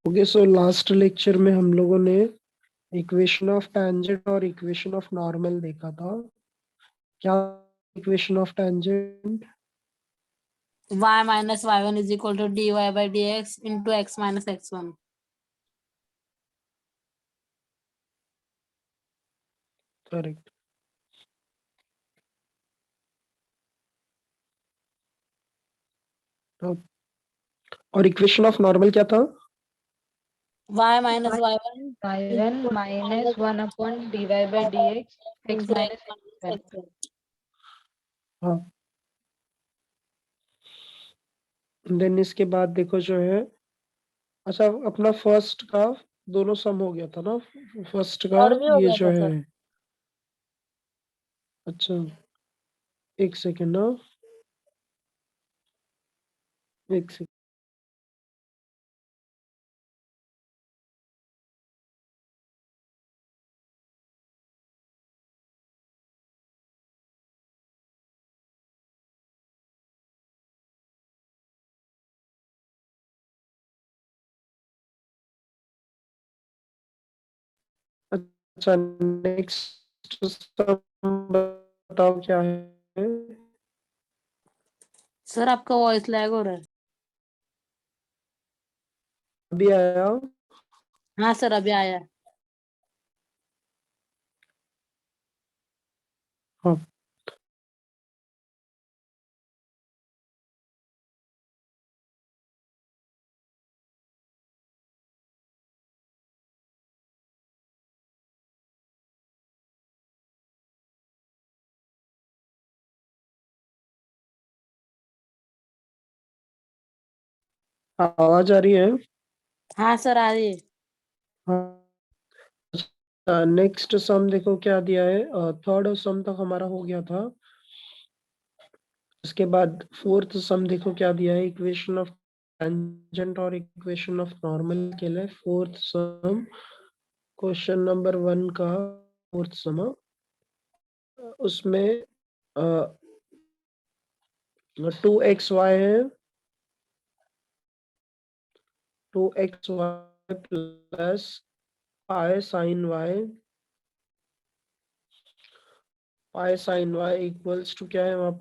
Okay, so last lecture में हम लोगों ने इक्वेशन ऑफ टेंजेंट और इक्वेशन ऑफ नॉर्मल देखा था। क्या equation of tangent? y minus y1 is equal to dy by dx into x minus x1. Correct. और इक्वेशन ऑफ नॉर्मल क्या था? y minus y1 is y1 equal to minus 1 upon dy by dx x into minus x minus x1. x1. हाँ, then इसके बाद देखो जो है, अच्छा अपना फर्स्ट का दोनों सम हो गया था ना, फर्स्ट का और भी हो ये गया जो था है। सर। अच्छा, एक सेकेंड ना, एक सेकेंड। अच्छा, नेक्स्ट सम बताओ क्या है। सर आपका वॉइस लैग हो रहा है। अभी आया? हाँ सर अभी आया। हाँ, आवाज आ रही है? हाँ सर आ रही है। हाँ, नेक्स्ट सम देखो क्या दिया है। थर्ड सम तक हमारा हो गया था। इसके बाद फोर्थ सम देखो क्या दिया है, इक्वेशन ऑफ टेंजेंट और इक्वेशन ऑफ नॉर्मल के लिए फोर्थ सम, क्वेश्चन नंबर 1 का फोर्थ सम। उसमें 2xy है, 2xy plus pi sine y equals to क्या है वहां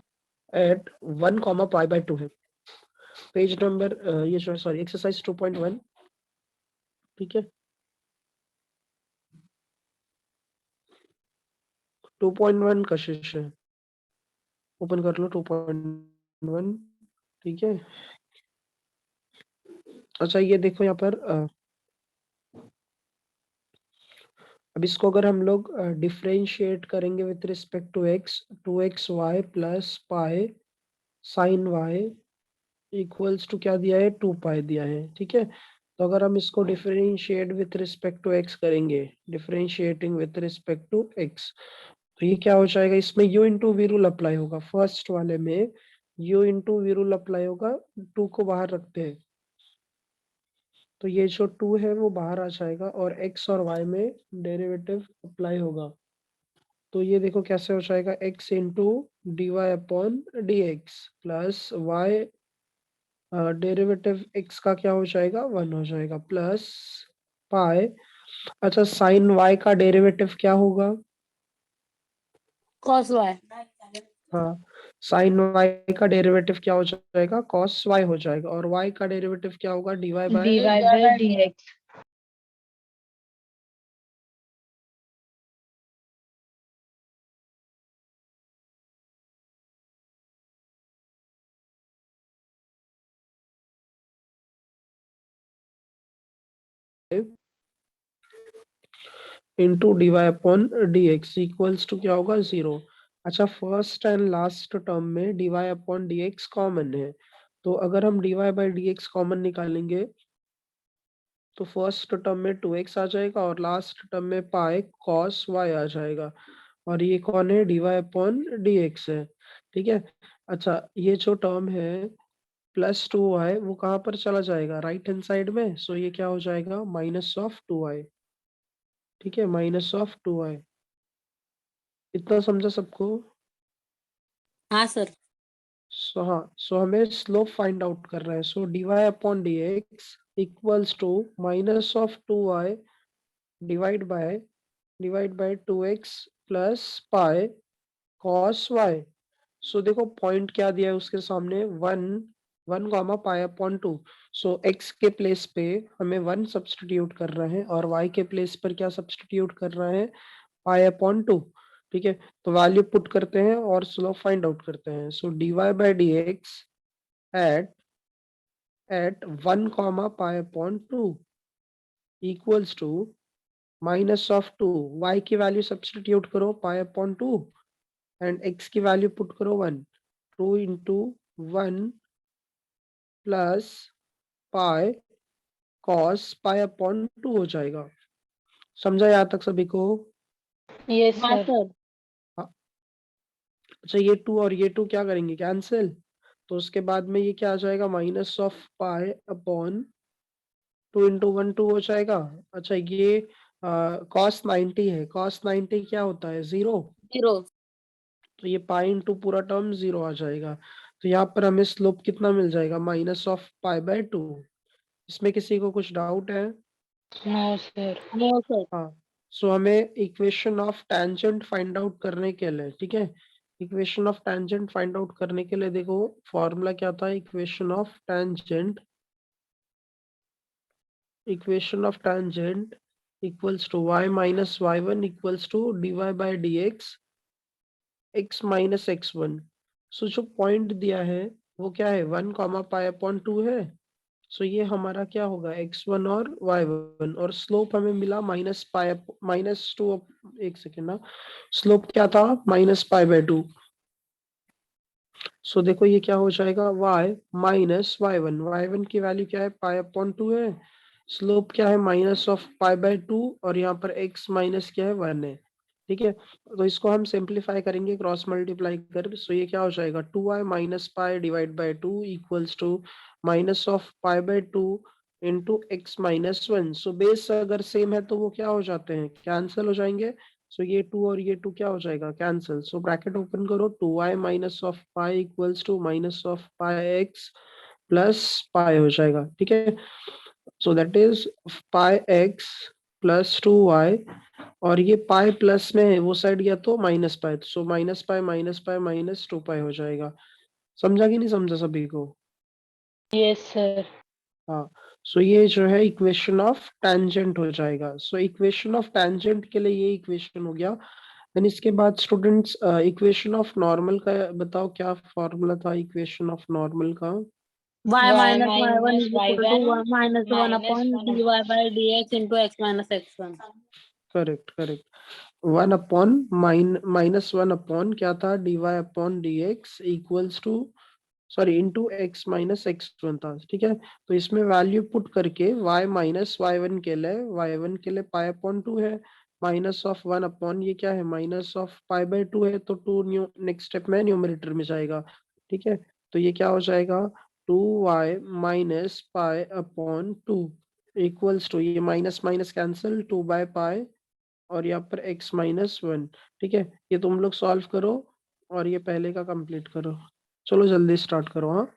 एट 1 कॉमा पाई बाय 2 है। पेज नंबर ये जो सॉरी एक्सरसाइज 2.1, ठीक है। 2.1 का शेष है, ओपन कर लो 2.1, ठीक है। अच्छा ये देखो यहाँ पर अब इसको अगर हम लोग डिफरेंशिएट करेंगे with respect to x, 2xy plus pi sine y equals to क्या दिया है, 2 पाई दिया है, ठीक है। तो अगर हम इसको differentiate with respect to x करेंगे, differentiating with respect to x, तो ये क्या हो जाएगा, इसमें u into v rule apply होगा। फर्स्ट वाले में u into v rule apply होगा, 2 को बाहर रखते हैं तो ये जो 2 है वो बाहर आ जाएगा, और x और y में डेरिवेटिव अप्लाई होगा। तो ये देखो कैसे हो जाएगा, x into d y upon d x plus y, derivative x का क्या हो जाएगा, 1 हो जाएगा, प्लस पाई। अच्छा, साइन y का डेरिवेटिव क्या होगा? cos y। हाँ, साइन y का डेरिवेटिव क्या हो जाएगा, cos y हो जाएगा, और y का डेरिवेटिव क्या होगा, dy by dy by dx into d y upon d x equals to क्या होगा, 0। अच्छा, फर्स्ट एंड लास्ट टर्म में d y upon d x common है, तो अगर हम d y by d x common निकालेंगे तो फर्स्ट टर्म में 2x आ जाएगा और लास्ट टर्म में पाई cos y आ जाएगा, और ये कौन है, d y upon d x है, ठीक है। अच्छा, ये जो टर्म है प्लस 2y वो कहाँ पर चला जाएगा, राइट हैंड साइड में, सो ये क्या हो जाएगा, माइनस ऑफ 2y, ठीक है, माइनस ऑफ 2y। इतना समझा सबको? हाँ सर। सो हमें स्लोप फाइंड आउट कर रहा है. So dy upon dx equals to minus of 2y divide by 2x plus pi cos y. So देखो पॉइंट क्या दिया है उसके सामने, 1 1 पाई अपॉन 2. सो x के प्लेस पे हमें 1 सब्सटीट्यूट कर रहे हैं और y के प्लेस पर क्या सब्सटीट्यूट कर रहे हैं, पाई अपॉन 2. ठीक है, तो वैल्यू पुट करते हैं और स्लोप फाइंड आउट करते हैं. So dy/dx at 1 pi upon 2 equals to minus of 2. y की वैल्यू सब्सटीट्यूट करो पाई अपॉन 2 एंड x की वैल्यू पुट करो 1. 2 into 1 plus pi cos pi upon 2 हो जाएगा. समझा यहाँ तक सभी को? Yes, हाँ sir. सर. हाँ. अच्छा, ये 2 और ये 2 क्या करेंगे, कैंसिल. तो उसके बाद में ये क्या आ जाएगा, minus of pi upon 2 into 1 2 हो जाएगा. अच्छा, ये कॉस 90 है. कॉस 90 क्या होता है, 0. 0. तो ये पाई इंटू पूरा टर्म 0 आ जाएगा. तो यहाँ पर हमें स्लोप कितना मिल जाएगा, माइनस ऑफ पाई/2. इसमें किसी को कुछ डाउट है? No, sir. No sir. हाँ. सो हमें equation of tangent find out करने के लिए, ठीक है, equation of tangent find out करने के लिए देखो फॉर्मूला क्या था. Equation of tangent equals to y-y1 equals to dy/dx x-x1. So जो पॉइंट दिया है वो क्या है, 1 पाई अपॉन 2 है. सो ये हमारा क्या होगा, x1 और y1. और स्लोप हमें मिला -2. एक सेकेंड ना, स्लोप क्या था, -पाई/2. सो देखो ये क्या हो जाएगा, y-y1 की वैल्यू क्या है, पाई अपॉन 2 है. स्लोप क्या है, माइनस ऑफ पाई/2 और यहाँ पर x माइनस क्या है, 1 है. ठीक है, तो इसको हम सिंप्लीफाई करेंगे क्रॉस मल्टीप्लाई कर. सो ये क्या हो जाएगा, 2y minus pi divide by 2 equals to minus of पाई/2 इंटू x-1. सो बेस अगर सेम है तो वो क्या हो जाते हैं, कैंसिल हो जाएंगे. सो ये 2 और ये 2 क्या हो जाएगा, कैंसिल. सो ब्रैकेट ओपन करो, 2y minus of pi equals to minus of pi x plus pi हो जाएगा. ठीक है, so that is pi x plus 2y. और ये पाई प्लस में है, वो साइड गया तो minus pi. So minus pi -2 पाई हो जाएगा. समझा कि नहीं समझा सभी को? Yes, sir. हाँ. सो ये जो है इक्वेशन ऑफ टेंजेंट हो जाएगा. सो इक्वेशन ऑफ टेंजेंट के लिए ये इक्वेशन हो गया. देन इसके बाद स्टूडेंट्स इक्वेशन ऑफ नॉर्मल का बताओ, क्या फॉर्मूला था इक्वेशन ऑफ नॉर्मल का? y Y minus y1 minus is equal to Y1 -1 minus upon 1 dy by dx into x-x1. Correct correct. 1 upon -1 upon क्या था, dy/dx equals to, sorry, into x-x1 था. ठीक है, तो इसमें वैल्यू पुट करके y-y1 के लिए पाई/2 है. माइनस ऑफ 1 अपॉन ये क्या है, माइनस ऑफ पाई/2 है. तो 2 नेक्स्ट स्टेप में न्यूमरेटर में जाएगा. ठीक है, तो ये क्या हो जाएगा, 2y माइनस पाई/2 इक्वल्स टू, ये माइनस माइनस कैंसिल, 2/पाई और यहाँ पर x-1. ठीक है, ये तुम लोग सॉल्व करो और ये पहले का कंप्लीट करो. चलो जल्दी स्टार्ट करो. हाँ.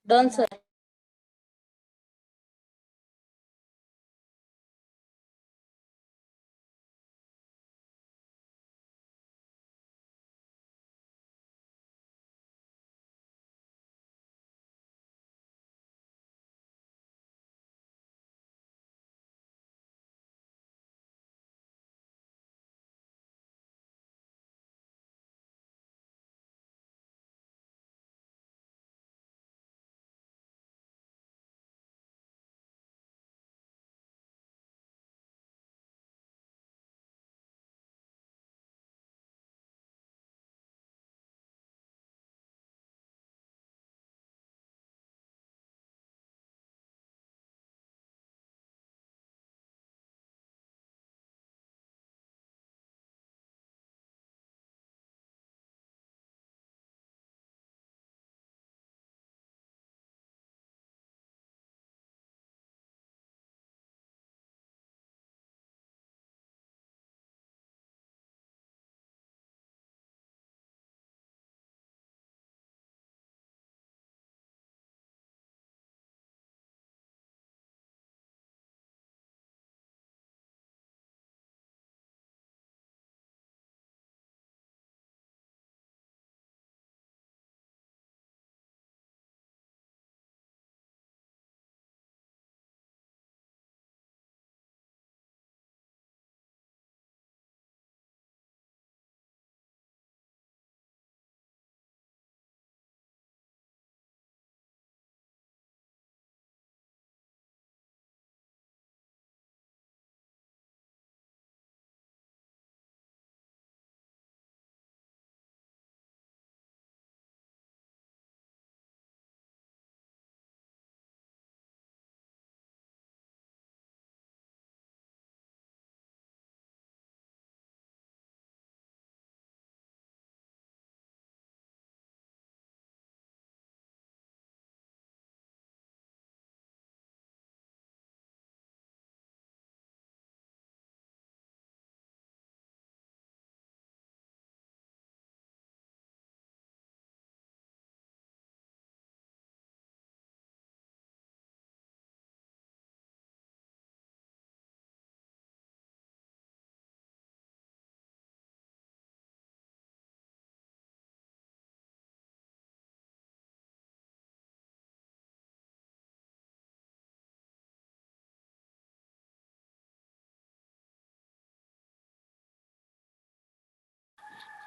Done sir.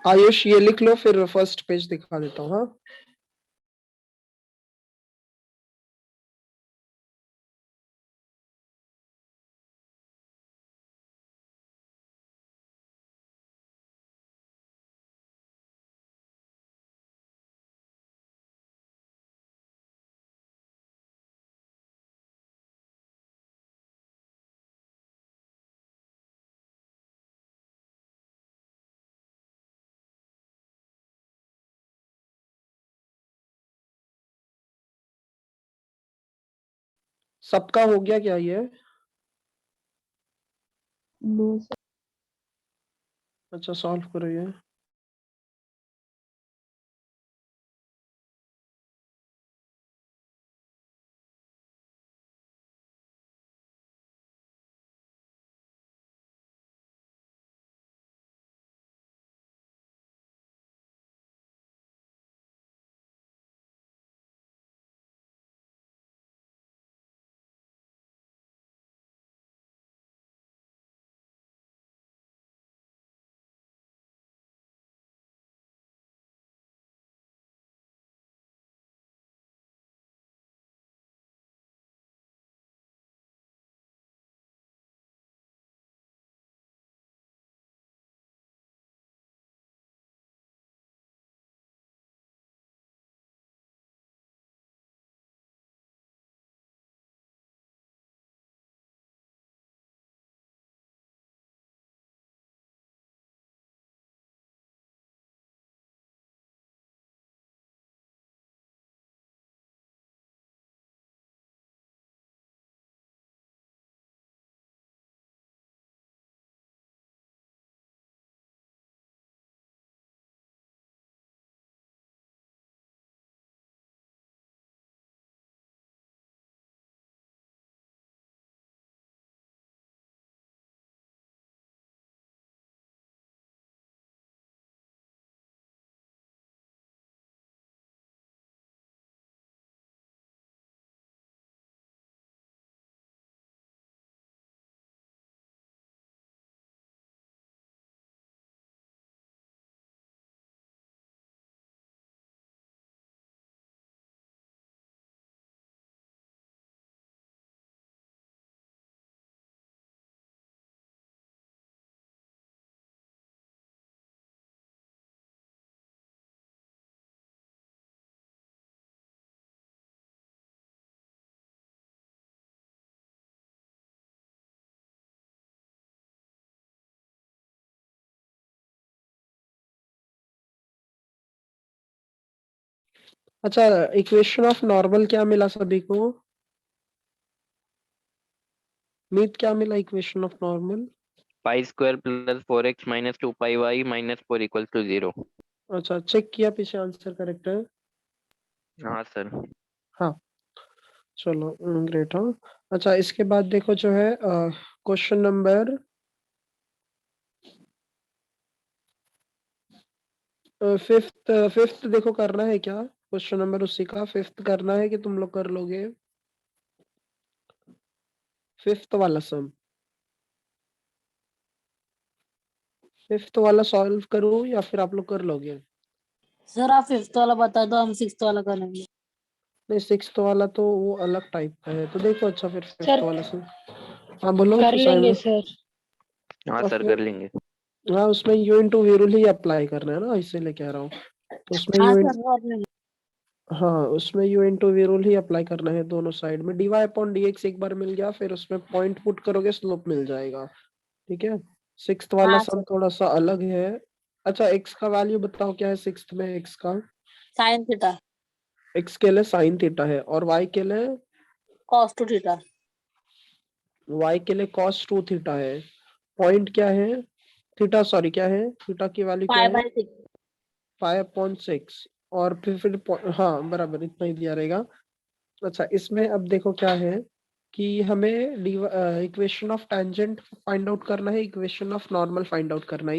आयुष ये लिख लो, फिर फर्स्ट पेज दिखा देता हूँ। हाँ, सबका हो गया क्या ये? अच्छा, सॉल्व करो ये। अच्छा, इक्वेशन ऑफ नॉर्मल क्या मिला सभी को? मीत क्या मिला equation of normal? Pi square plus 4x minus 2 pi y minus 4 equal to 0। अच्छा, चेक किया पीछे आंसर करेक्ट है? हाँ सर। हाँ, चलो ग्रेट। हाँ, अच्छा इसके बाद देखो जो है क्वेश्चन नंबर फिफ्थ। फिफ्थ देखो करना है क्या? क्वेश्चन नंबर उसी का फिफ्थ करना है कि तुम लोग कर लोगे? फिफ्थ वाला सम, फिफ्थ वाला सॉल्व करूं या फिर आप लोग कर लोगे? सर आप फिफ्थ वाला बता दो, हम सिक्स्थ वाला करेंगे। नहीं, सिक्स्थ वाला तो वो अलग टाइप का है, तो देखो अच्छा फिर फिफ्थ सर वाला सम। हाँ बोलो कर लेंगे साइमन। सर। हाँ सर उसमें, कर लेंगे। हाँ उसमें यू इंटू वी रूल ही अप्लाई करना है ना, इसीलिए कह रहा हूँ। तो उसमें हाँ यू, सर कर लेंगे। हाँ उसमें यू इंटू वी रूल ही अप्लाई करना है दोनों साइड में। D y upon d x एक बार मिल गया, फिर उसमें पॉइंट पुट करोगे स्लोप मिल जाएगा। ठीक है। सिक्स्थ वाला हाँ सम सर, थोड़ा सा अलग है। अच्छा, एक्स का वैल्यू बताओ क्या है सिक्स्थ में? एक्स का, साइन थीटा एक्स के लिए साइन थीटा है, और वाई के लिए, कॉस टू थीटा वाई के लिए कॉस टू थीटा है। पॉइंट क्या है? थीटा, सॉरी क्या है? थीटा की वैल्यू क्या पाई है? बाय 6। 5/6। और फिर हाँ बराबर इतना ही दिया रहेगा। अच्छा, इसमें अब देखो क्या है कि हमें equation of tangent find out करना है, equation of normal find out करना है।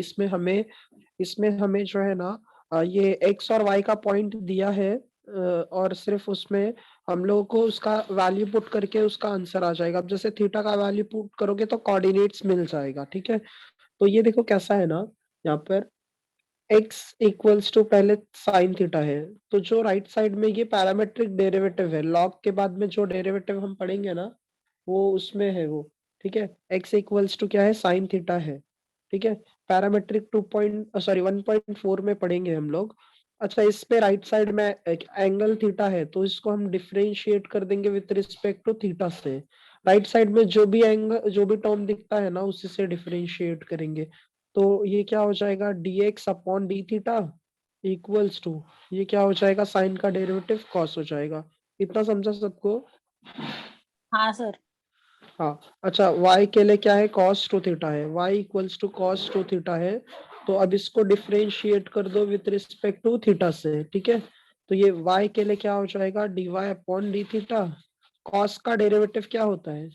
इसमें हमें जो है ना ये एक्स और वाई का पॉइंट दिया है, और सिर्फ उसमें हम लोगों को उसका वैल्यू पुट करके उसका आंसर आ जाएगा। अब जैसे थीटा का वैल्यू पुट करोगे तो कोऑर्डिनेट्स मिल जाएगा। ठीक है। तो ये देखो कैसा है ना, यहाँ पर x इक्वल्स टू पहले साइन थीटा है, तो जो राइट साइड में ये पैरामेट्रिक डेरिवेटिव है, लॉग के बाद में जो डेरिवेटिव हम पढ़ेंगे ना वो उसमें है वो। ठीक है। x इक्वल्स टू क्या है? साइन थीटा है। ठीक है। पैरामेट्रिक 1.4 में पढ़ेंगे हम लोग। अच्छा, इस पे राइट साइड में एक एंगल थीटा है, तो इसको हम डिफरेंशिएट कर देंगे विथ रिस्पेक्ट टू थीटा से। राइट साइड में जो भी एंगल, जो भी टर्म दिखता है ना उसी से डिफरेंशिएट करेंगे। तो ये क्या हो जाएगा? dx upon d theta equals to, ये क्या हो जाएगा? साइन का डेरिवेटिव कॉस हो जाएगा। इतना समझा सबको? हाँ सर। हाँ। अच्छा, y के लिए क्या है? cos टू थीटा है, y equals to cos two theta है। तो अब इसको डिफरेंशिएट कर दो विथ रिस्पेक्ट टू थीटा से। ठीक है। तो ये y के लिए क्या हो जाएगा? dy upon d theta. cos का डेरिवेटिव क्या होता है?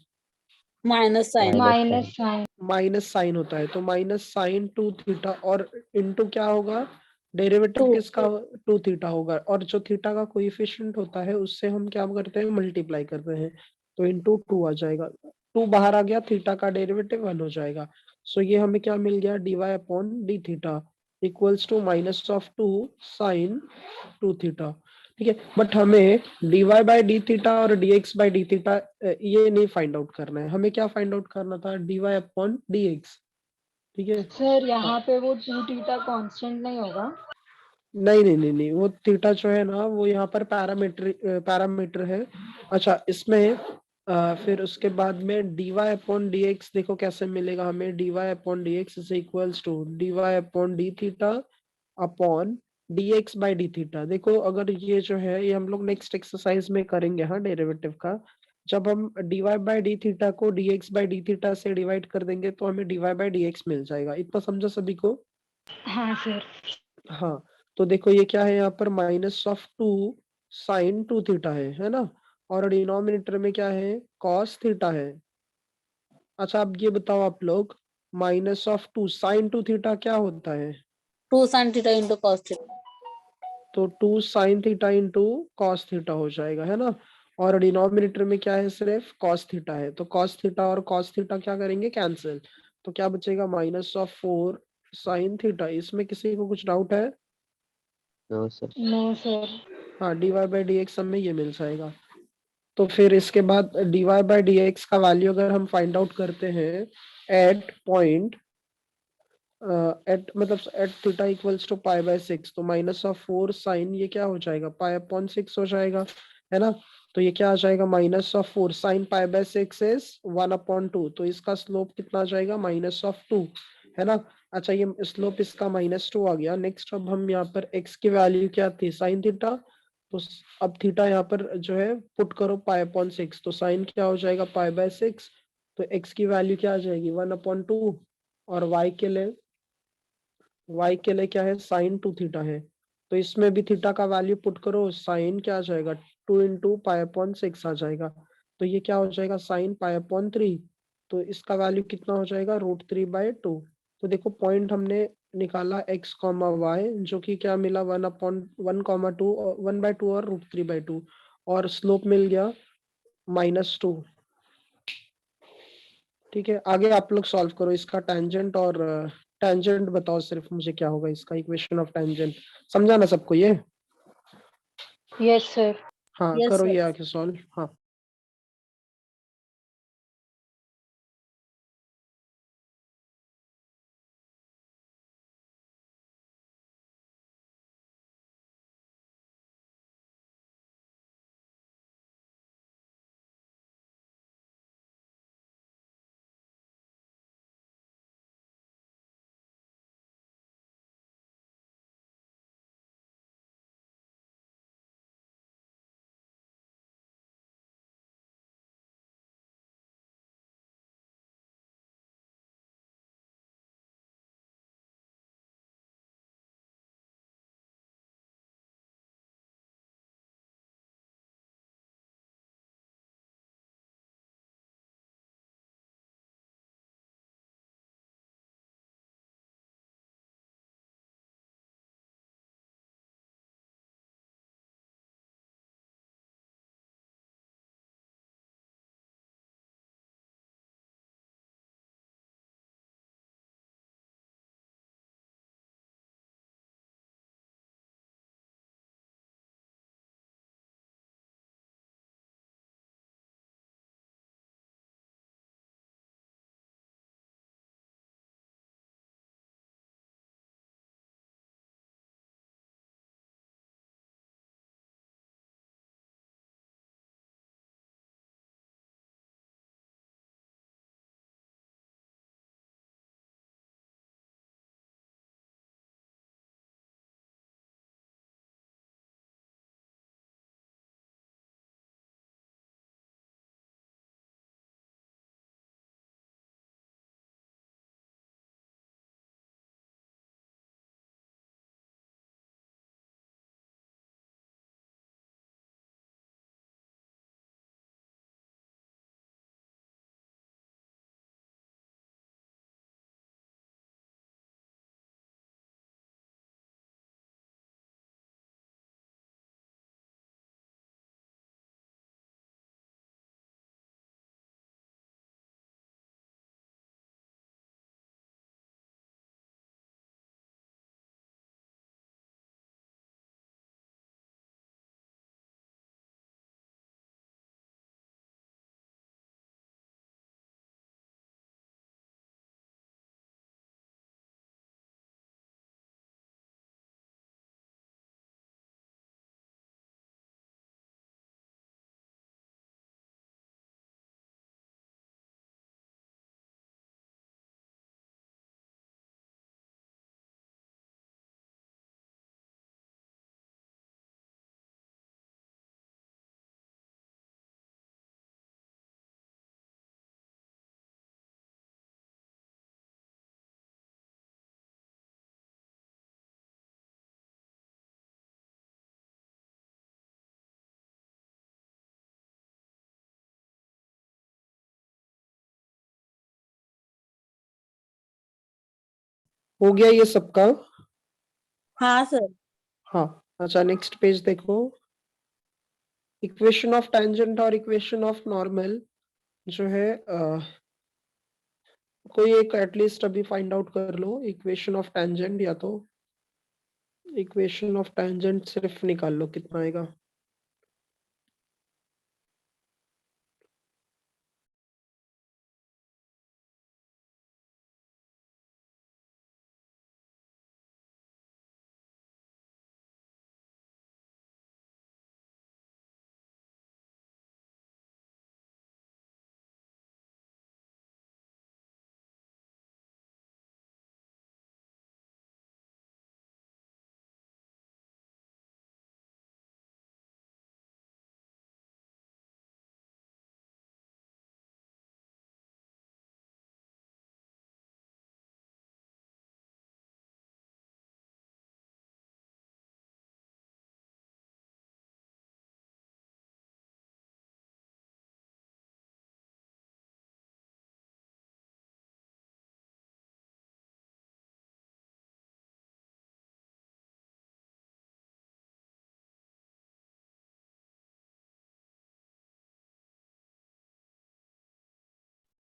Minus sine minus sine. Minus sine होता है, तो माइनस साइन टू थीटा, और इनटू क्या होगा? डेरिवेटिव 2। किसका? टू थीटा होगा, और जो थीटा का कोएफिशिएंट होता है उससे हम क्या करते हैं? मल्टीप्लाई करते हैं। तो इंटू टू आ जाएगा। टू बाहर आ गया, थीटा का डेरिवेटिव 1 हो जाएगा। सो ये हमें क्या मिल गया? D y upon d theta equals to minus of two sine two theta. ठीक है। बट हमें dy बाई डी थीटा और dx बाई डी थीटा ये नहीं फाइंड आउट करना है। हमें क्या फाइंड आउट करना था? dy upon dx। ठीक है। सर यहाँ पे वो 2 थीटा कांस्टेंट नहीं होगा? नहीं नहीं नहीं नहीं, वो थीटा जो है ना वो यहाँ पर पैरामीटर है। अच्छा, इसमें फिर उसके बाद में dy अपॉन dx देखो कैसे मिलेगा हमें? dy upon dx is equals to dy upon d theta upon dx by d theta. देखो अगर ये जो है ये हम लोग नेक्स्ट एक्सरसाइज में करेंगे, हाँ, डेरिवेटिव का। जब हम dy बाई डी थीटा को dx बाई डी थीटा से डिवाइड कर देंगे तो हमें dy बाई dx मिल जाएगा। इतना समझा सभी को? हाँ सर। हाँ। तो देखो ये क्या है यहाँ पर? Minus of two sine two theta है ना? और डिनोमिनेटर में क्या है? कॉस थीटा है। अच्छा, अब ये बताओ आप लोग, minus of two sine two theta क्या होता है? 2 sine theta into cos theta. तो two sine theta into cos theta हो जाएगा, है ना? और डिनोमिनेटर में क्या है? सिर्फ कॉस थीटा है, तो कॉस थीटा और कॉस थीटा क्या करेंगे? कैंसिल। तो क्या बचेगा? Minus of 4 sine theta. इसमें किसी को कुछ डाउट है? No sir. No sir. हाँ, d y by d x हमें ये मिल जाएगा। तो फिर इसके बाद dy बाई डी एक्स का वैल्यू अगर हम फाइंड आउट करते हैं एट पॉइंट, एट मतलब at theta equals to pi by 6, तो माइनस ऑफ 4 साइन ये क्या हो जाएगा? पाई अपॉन 6 हो जाएगा, है ना? तो ये क्या आ जाएगा? Minus of 4 sine pi by 6 is 1/2, तो इसका स्लोप कितना आ जाएगा? माइनस ऑफ 2, है ना? अच्छा, ये स्लोप इसका -2 आ गया। नेक्स्ट अब हम यहाँ पर x की वैल्यू क्या थी? Sine theta. तो अब थीटा यहाँ पर जो है पुट करो पाई अपॉन 6, तो साइन क्या हो जाएगा पाई बाय 6, तो एक्स की वैल्यू क्या आ जाएगी 1/2, और वाई के लिए क्या है साइन 2 थीटा है, तो इसमें भी थीटा का वैल्यू पुट करो, साइन क्या आ जाएगा 2 × पाई अपॉन 6 आ जाएगा, तो ये क्या हो जाएगा साइन पाई अपॉन 3, तो इसका वैल्यू कितना हो जाएगा √3/2। तो देखो पॉइंट हमने निकाला x, y, जो कि क्या मिला 1/1, 1/2 और √3/2, और स्लोप मिल गया -2। ठीक है, आगे आप लोग सॉल्व करो इसका टेंजेंट, और टेंजेंट बताओ सिर्फ मुझे क्या होगा इसका, इक्वेशन ऑफ टेंजेंट समझा ना सबको ये? Yes sir. हाँ यस करो ये सर। आके सॉल्व। हाँ हो गया ये सबका? हाँ सर। हाँ अच्छा, नेक्स्ट पेज देखो। इक्वेशन ऑफ टेंजेंट और इक्वेशन ऑफ नॉर्मल जो है कोई एक एटलीस्ट अभी फाइंड आउट कर लो इक्वेशन ऑफ टेंजेंट, या तो इक्वेशन ऑफ टेंजेंट सिर्फ निकाल लो कितना आएगा।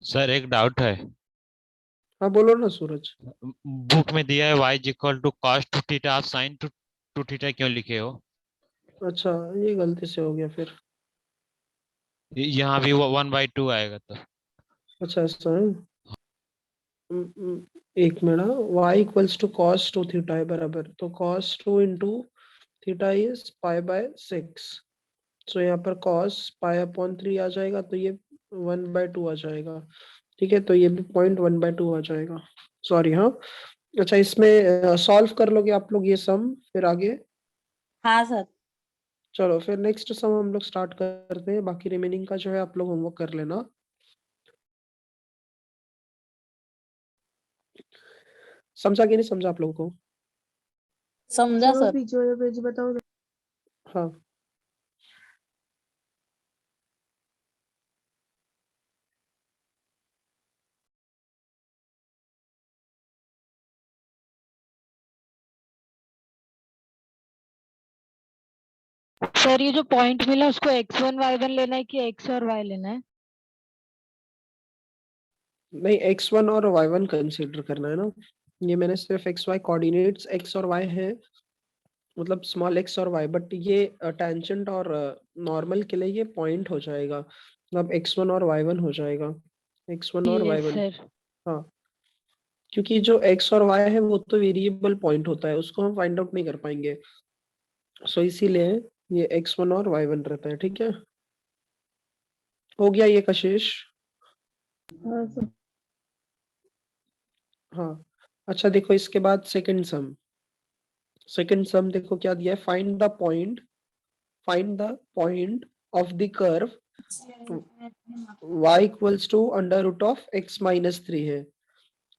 सर एक डाउट है, हाँ बोलो ना सूरज। बुक में दिया है y equal to cos two theta, आप sin टू थीटा क्यों लिखे हो? अच्छा ये गलती से हो गया फिर। यहाँ भी वो 1/2 आएगा तो। अच्छा ऐसा है। एक minute, y equals to cos two theta है बराबर, तो cos two into theta is pi by 6। So यहाँ पर कॉस पाई अपॉन 3 आ जाएगा, तो ये 1/2 आ जाएगा। ठीक है, तो ये भी पॉइंट 1/2 आ जाएगा। सॉरी हाँ। अच्छा इसमें सॉल्व कर लोगे आप लोग ये सम फिर आगे? हाँ सर। चलो फिर नेक्स्ट सम हम लोग स्टार्ट करते हैं, बाकी रिमेनिंग का जो है आप लोग होमवर्क कर लेना। समझा कि नहीं समझा आप लोगों को? समझा सर। पीछे वाला पेज बताओ। हाँ सर ये जो पॉइंट मिला उसको x1 y1 लेना है कि x और y लेना है? नहीं, x1 और y1 कंसीडर करना है ना। ये मैंने सिर्फ xy कोऑर्डिनेट्स x और y है, मतलब स्मॉल x और y, बट ये टेंजेंट और नॉर्मल के लिए ये पॉइंट हो जाएगा, मतलब x1 और y1 हो जाएगा, x1 और यस y1। सर। हाँ, क्योंकि जो x और y है वो तो वेरिएबल पॉइंट होता है, उसको हम फाइंड आउट नहीं कर पाएंगे। सो इसीलिए ये x1 और y1 रहता है। ठीक है, हो गया ये कशिश? हाँ सर। हाँ। अच्छा देखो इसके बाद सेकंड सम। सेकंड सम देखो क्या दिया है, find the point of the curve y equals to under root of x minus 3 है।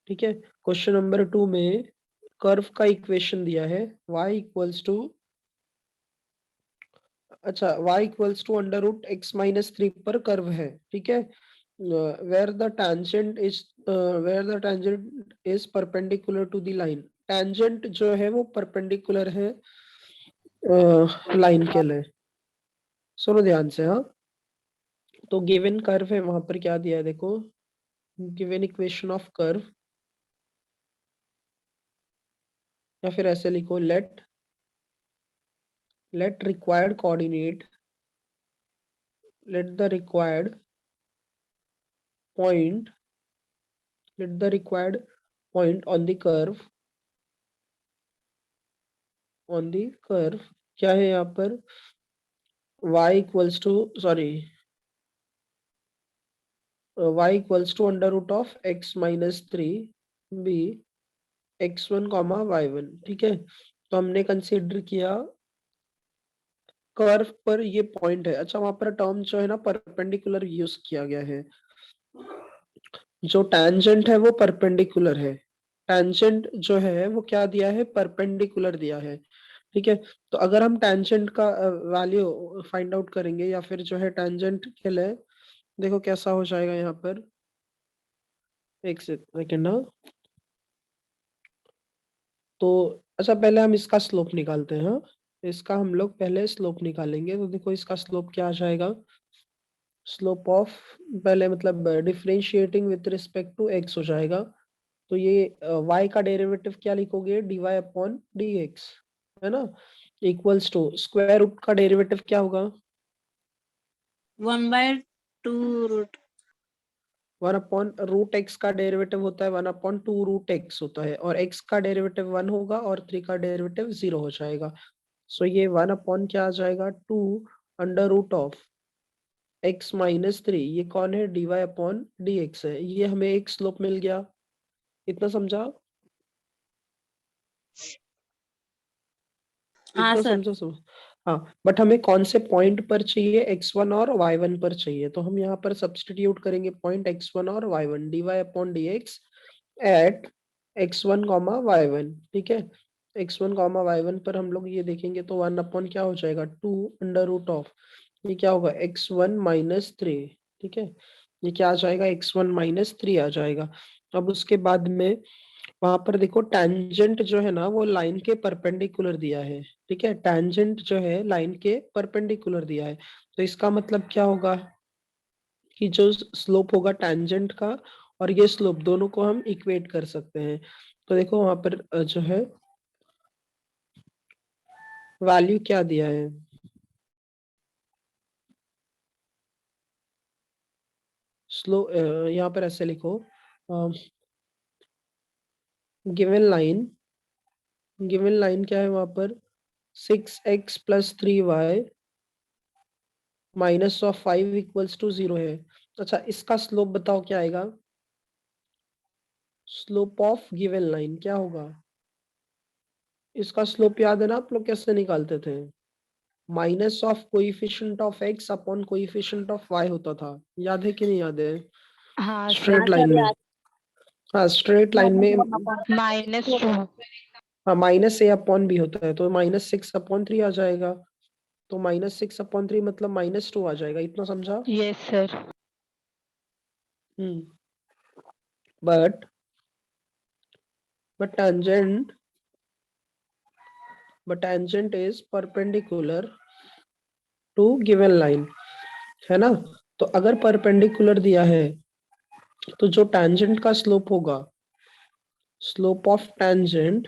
ठीक है, क्वेश्चन नंबर 2 में कर्व का इक्वेशन दिया है y इक्वल्स टू, अच्छा y equals to under root x minus 3 पर कर्व है। ठीक है, where the tangent is perpendicular to the line. Tangent जो है वो परपेंडिकुलर है लाइन के लिए। सुनो ध्यान से हाँ। तो गिवन कर्व है, वहां पर क्या दिया है देखो, गिवन इक्वेशन ऑफ कर्व, या फिर ऐसे लिखो, let required coordinate, let the required point, let the required point on the curve क्या है यहाँ पर, y equals to, sorry, y equals to under root of x minus 3 बी x1 कॉमा y1। ठीक है, तो हमने कंसीडर किया कर्व पर ये पॉइंट है। अच्छा वहां पर टर्म जो है ना परपेंडिकुलर यूज किया गया है, जो टैंजेंट है वो परपेंडिकुलर है, टैंजेंट जो है वो क्या दिया है, परपेंडिकुलर दिया है। ठीक है, तो अगर हम टैंजेंट का वैल्यू फाइंड आउट करेंगे, या फिर जो है टैंजेंट के लिए, देखो कैसा हो जाएगा यहाँ पर, एक सेकेंड हाँ। तो अच्छा पहले हम इसका स्लोप निकालते हैं हाँ। इसका हम लोग पहले स्लोप निकालेंगे, तो देखो इसका स्लोप क्या आ जाएगा, स्लोप ऑफ, पहले मतलब differentiating with respect to x हो जाएगा, तो ये y का डेरिवेटिव क्या लिखोगे, dy अपॉन dx, है ना, इक्वल्स टू स्क्वायर रूट का डेरिवेटिव क्या होगा, 1/2 रूट 1 अपॉन रूट x का डेरिवेटिव होता है 1 अपॉन 2 रूट x होता है, और x का डेरिवेटिव 1 होगा और 3 का डेरिवेटिव 0 हो जाएगा। सो ये 1 अपॉन क्या आ जाएगा, 2 under root of x minus 3, ये कौन है, dy अपॉन dx है, ये हमें एक स्लोप मिल गया। इतना समझा? हाँ इतना सर। समझा समझ। हाँ, बट हमें कौन से पॉइंट पर चाहिए, x1 और y1 पर चाहिए, तो हम यहाँ पर सब्स्टिट्यूट करेंगे पॉइंट x1 और y1, dy upon dx at x1 comma y1। ठीक है, x1 कॉमा y1 पर हम लोग ये देखेंगे तो 1 अपॉन क्या हो जाएगा, 2 अंडर रूट ऑफ, ये क्या होगा, x1 माइनस 3। ठीक है, ये क्या आ जाएगा, x1 माइनस 3 आ जाएगा। अब उसके बाद में वहां पर देखो टैंजेंट जो है ना वो लाइन के परपेंडिकुलर दिया है। ठीक है, टैंजेंट जो है लाइन के परपेंडिकुलर दिया है, तो इसका मतलब क्या होगा कि जो स्लोप होगा टेंजेंट का और ये स्लोप दोनों को हम इक्वेट कर सकते हैं। तो देखो वहां पर जो है वैल्यू क्या दिया है, स्लो यहाँ पर ऐसे लिखो, गिवन लाइन क्या है वहां पर, 6x + 3y -5 = 0 है। अच्छा इसका स्लोप बताओ क्या आएगा, स्लोप ऑफ गिवन लाइन क्या होगा, इसका स्लोप याद है ना आप लोग कैसे निकालते थे, minus of coefficient of x upon coefficient of y होता था, याद है कि नहीं याद है, हाँ स्ट्रेट सर, लाइन में। हाँ स्ट्रेट लाइन में -2। हाँ -a/b होता है, तो -6/3 आ जाएगा, तो -6/3 मतलब -2 आ जाएगा, इतना समझा। Yes sir. But tangent is perpendicular to given line, है ना। तो अगर परपेंडिकुलर दिया है तो जो tangent का स्लोप होगा, slope of tangent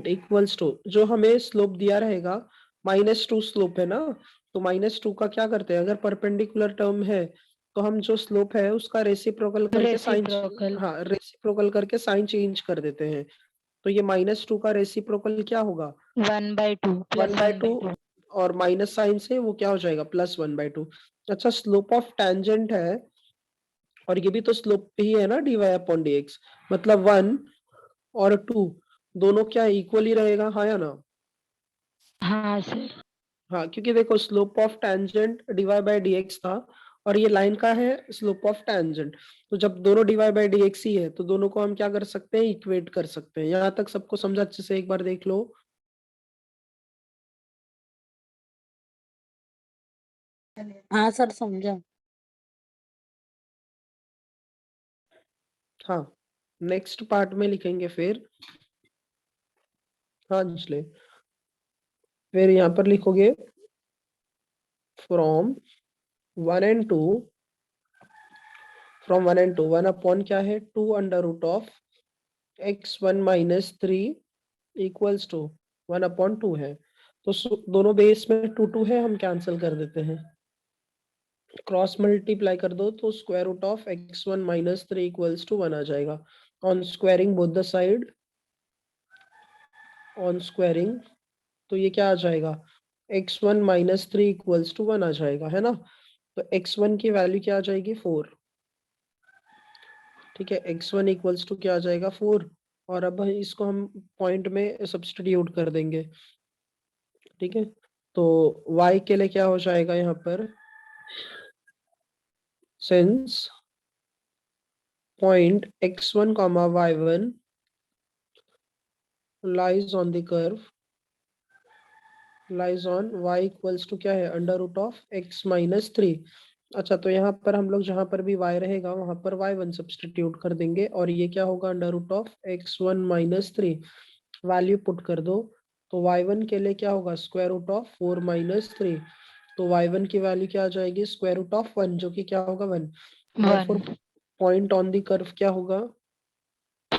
equals to, जो हमें स्लोप दिया रहेगा -2 स्लोप है ना, तो -2 का क्या करते हैं, अगर परपेंडिकुलर टर्म है तो हम जो स्लोप है उसका रेसिप्रोकल करके साइन, रेसिप्रोकल। हाँ रेसिप्रोकल करके साइन चेंज कर देते हैं। तो ये -2 का रेसिप्रोकल क्या होगा, 1/2 + 1/2, 1/2। और माइनस साइन से वो क्या हो जाएगा, +1/2। अच्छा स्लोप ऑफ टेंजेंट है और ये भी तो स्लोप ही है ना, dy/dx, मतलब 1 और 2 दोनों क्या इक्वल ही रहेगा, हाँ या ना। हाँ सर। हाँ क्योंकि देखो स्लोप ऑफ टेंजेंट dy/dx था और ये लाइन का है स्लोप ऑफ टेंजेंट, तो जब दोनों dy/dx ही है तो दोनों को हम क्या कर सकते हैं, इक्वेट कर सकते हैं। यहाँ तक सबको समझा अच्छे से, एक बार देख लो। हाँ सर समझा। हाँ नेक्स्ट पार्ट में लिखेंगे फिर। हाँ अंजलि, फिर यहाँ पर लिखोगे from 1 and 2, from 1 and 2, 1 upon क्या है, 2 √ x1 - 3 इक्वल्स टू 1/2 है, तो दोनों बेस में 2 2 है, हम कैंसिल कर देते हैं, क्रॉस मल्टीप्लाई कर दो तो √x1 - 3 इक्वल्स टू 1 आ जाएगा। On squaring both the side, on squaring तो ये क्या आ जाएगा, x1 - 3 इक्वल्स टू 1 आ जाएगा, है ना। तो x1 की वैल्यू क्या आ जाएगी, 4। ठीक है, x1 इक्वल्स टू क्या आ जाएगा, 4। और अब इसको हम पॉइंट में सब्स्टिट्यूट कर देंगे। ठीक है, तो y के लिए क्या हो जाएगा यहाँ पर, since point x1 comma y1 lies on the curve, lies on y equals to क्या है, √x - 3। अच्छा तो यहाँ पर हम लोग जहां पर भी y रहेगा वहां पर y1 सब्स्टिट्यूट कर देंगे और ये क्या होगा, √x1 - 3, वैल्यू पुट कर दो, तो y1 के लिए क्या होगा, √4 - 3, तो y1 की वैल्यू क्या आ जाएगी, √1, जो कि क्या होगा, 1। Therefore 1 point on the curve क्या होगा,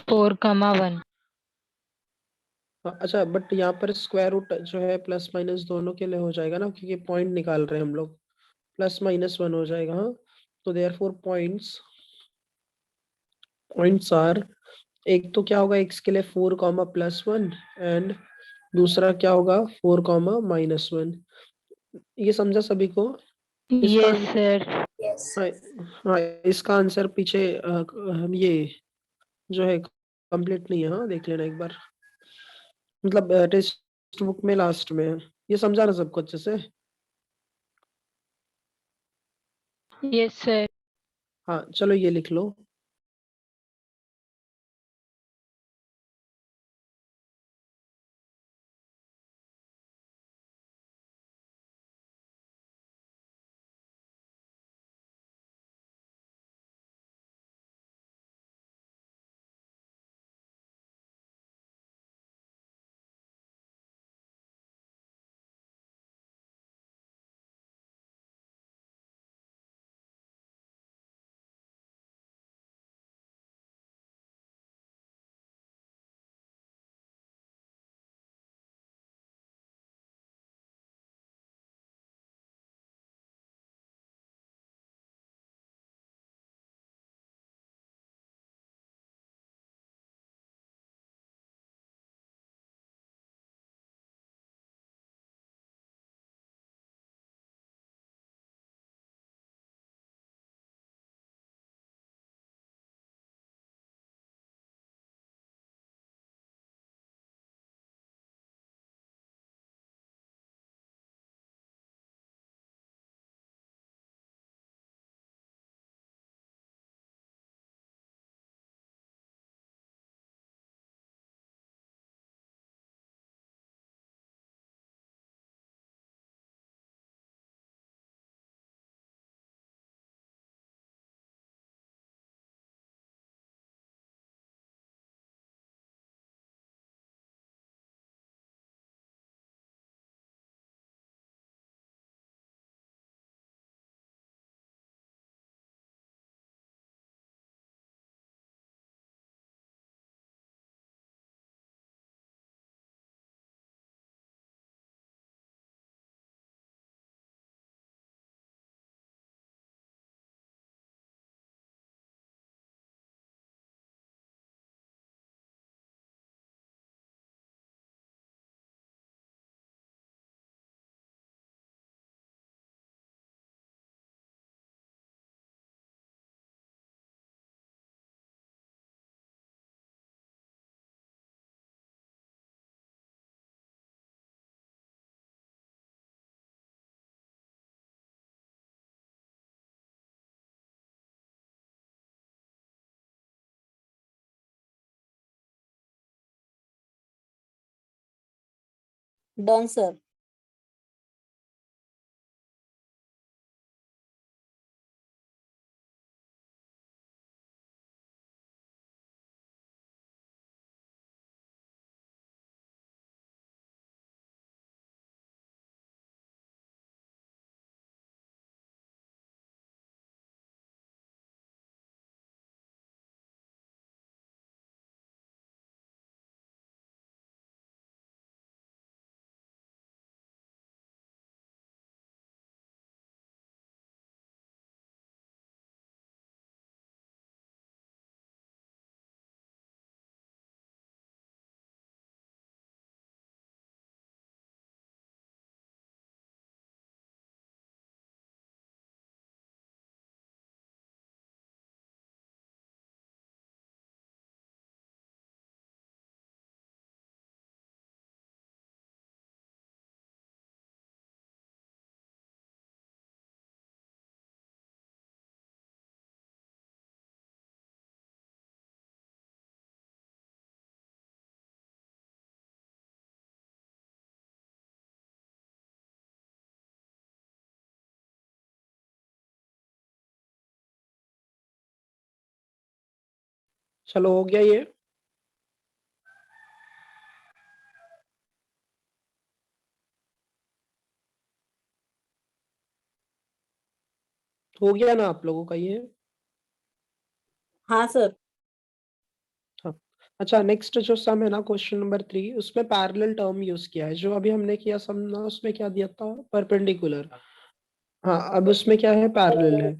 4, 1। अच्छा बट यहाँ पर स्क्वायर रूट जो है प्लस माइनस दोनों के लिए हो जाएगा ना, क्योंकि पॉइंट निकाल रहे हैं हम लोग, +-1 हो जाएगा। हाँ तो देयरफॉर पॉइंट्स आर, एक तो क्या होगा x के लिए 4, +1 एंड दूसरा क्या होगा 4, -1। ये समझा सभी को, इसका यस सर। हाँ, हाँ इसका आंसर पीछे ये जो है कंप्लीट नहीं है, हाँ देख लेना एक बार, मतलब टेक्स्ट बुक में लास्ट में है। ये समझा ना सबको अच्छे से। Yes sir. हाँ चलो ये लिख लो। Done sir. चलो हो गया ये। हो गया ना आप लोगों का ये? हाँ सर। हाँ। अच्छा, नेक्स्ट जो सम है ना, क्वेश्चन नंबर 3, उसमें पैरेलल टर्म यूज किया है। जो अभी हमने किया सम ना, उसमें क्या दिया था? परपेंडिकुलर। हाँ, अब उसमें क्या है? पैरेलल है।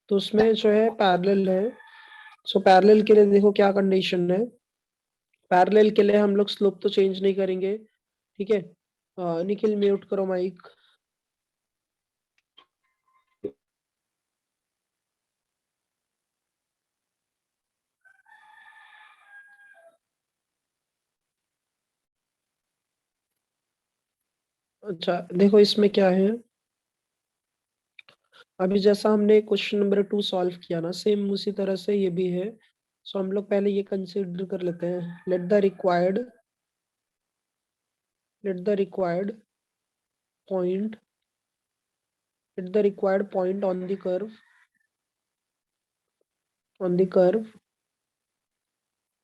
तो उसमें जो है पैरेलल है। सो पैरेलल के लिए देखो क्या कंडीशन है। पैरेलल के लिए हम लोग स्लोप तो चेंज नहीं करेंगे, ठीक है। निखिल म्यूट करो माइक। अच्छा देखो इसमें क्या है। अभी जैसा हमने क्वेश्चन नंबर 2 सॉल्व किया ना, सेम उसी तरह से ये भी है। सो हम लोग पहले ये कंसीडर कर लेते हैं। Late the required point let the required point on the curve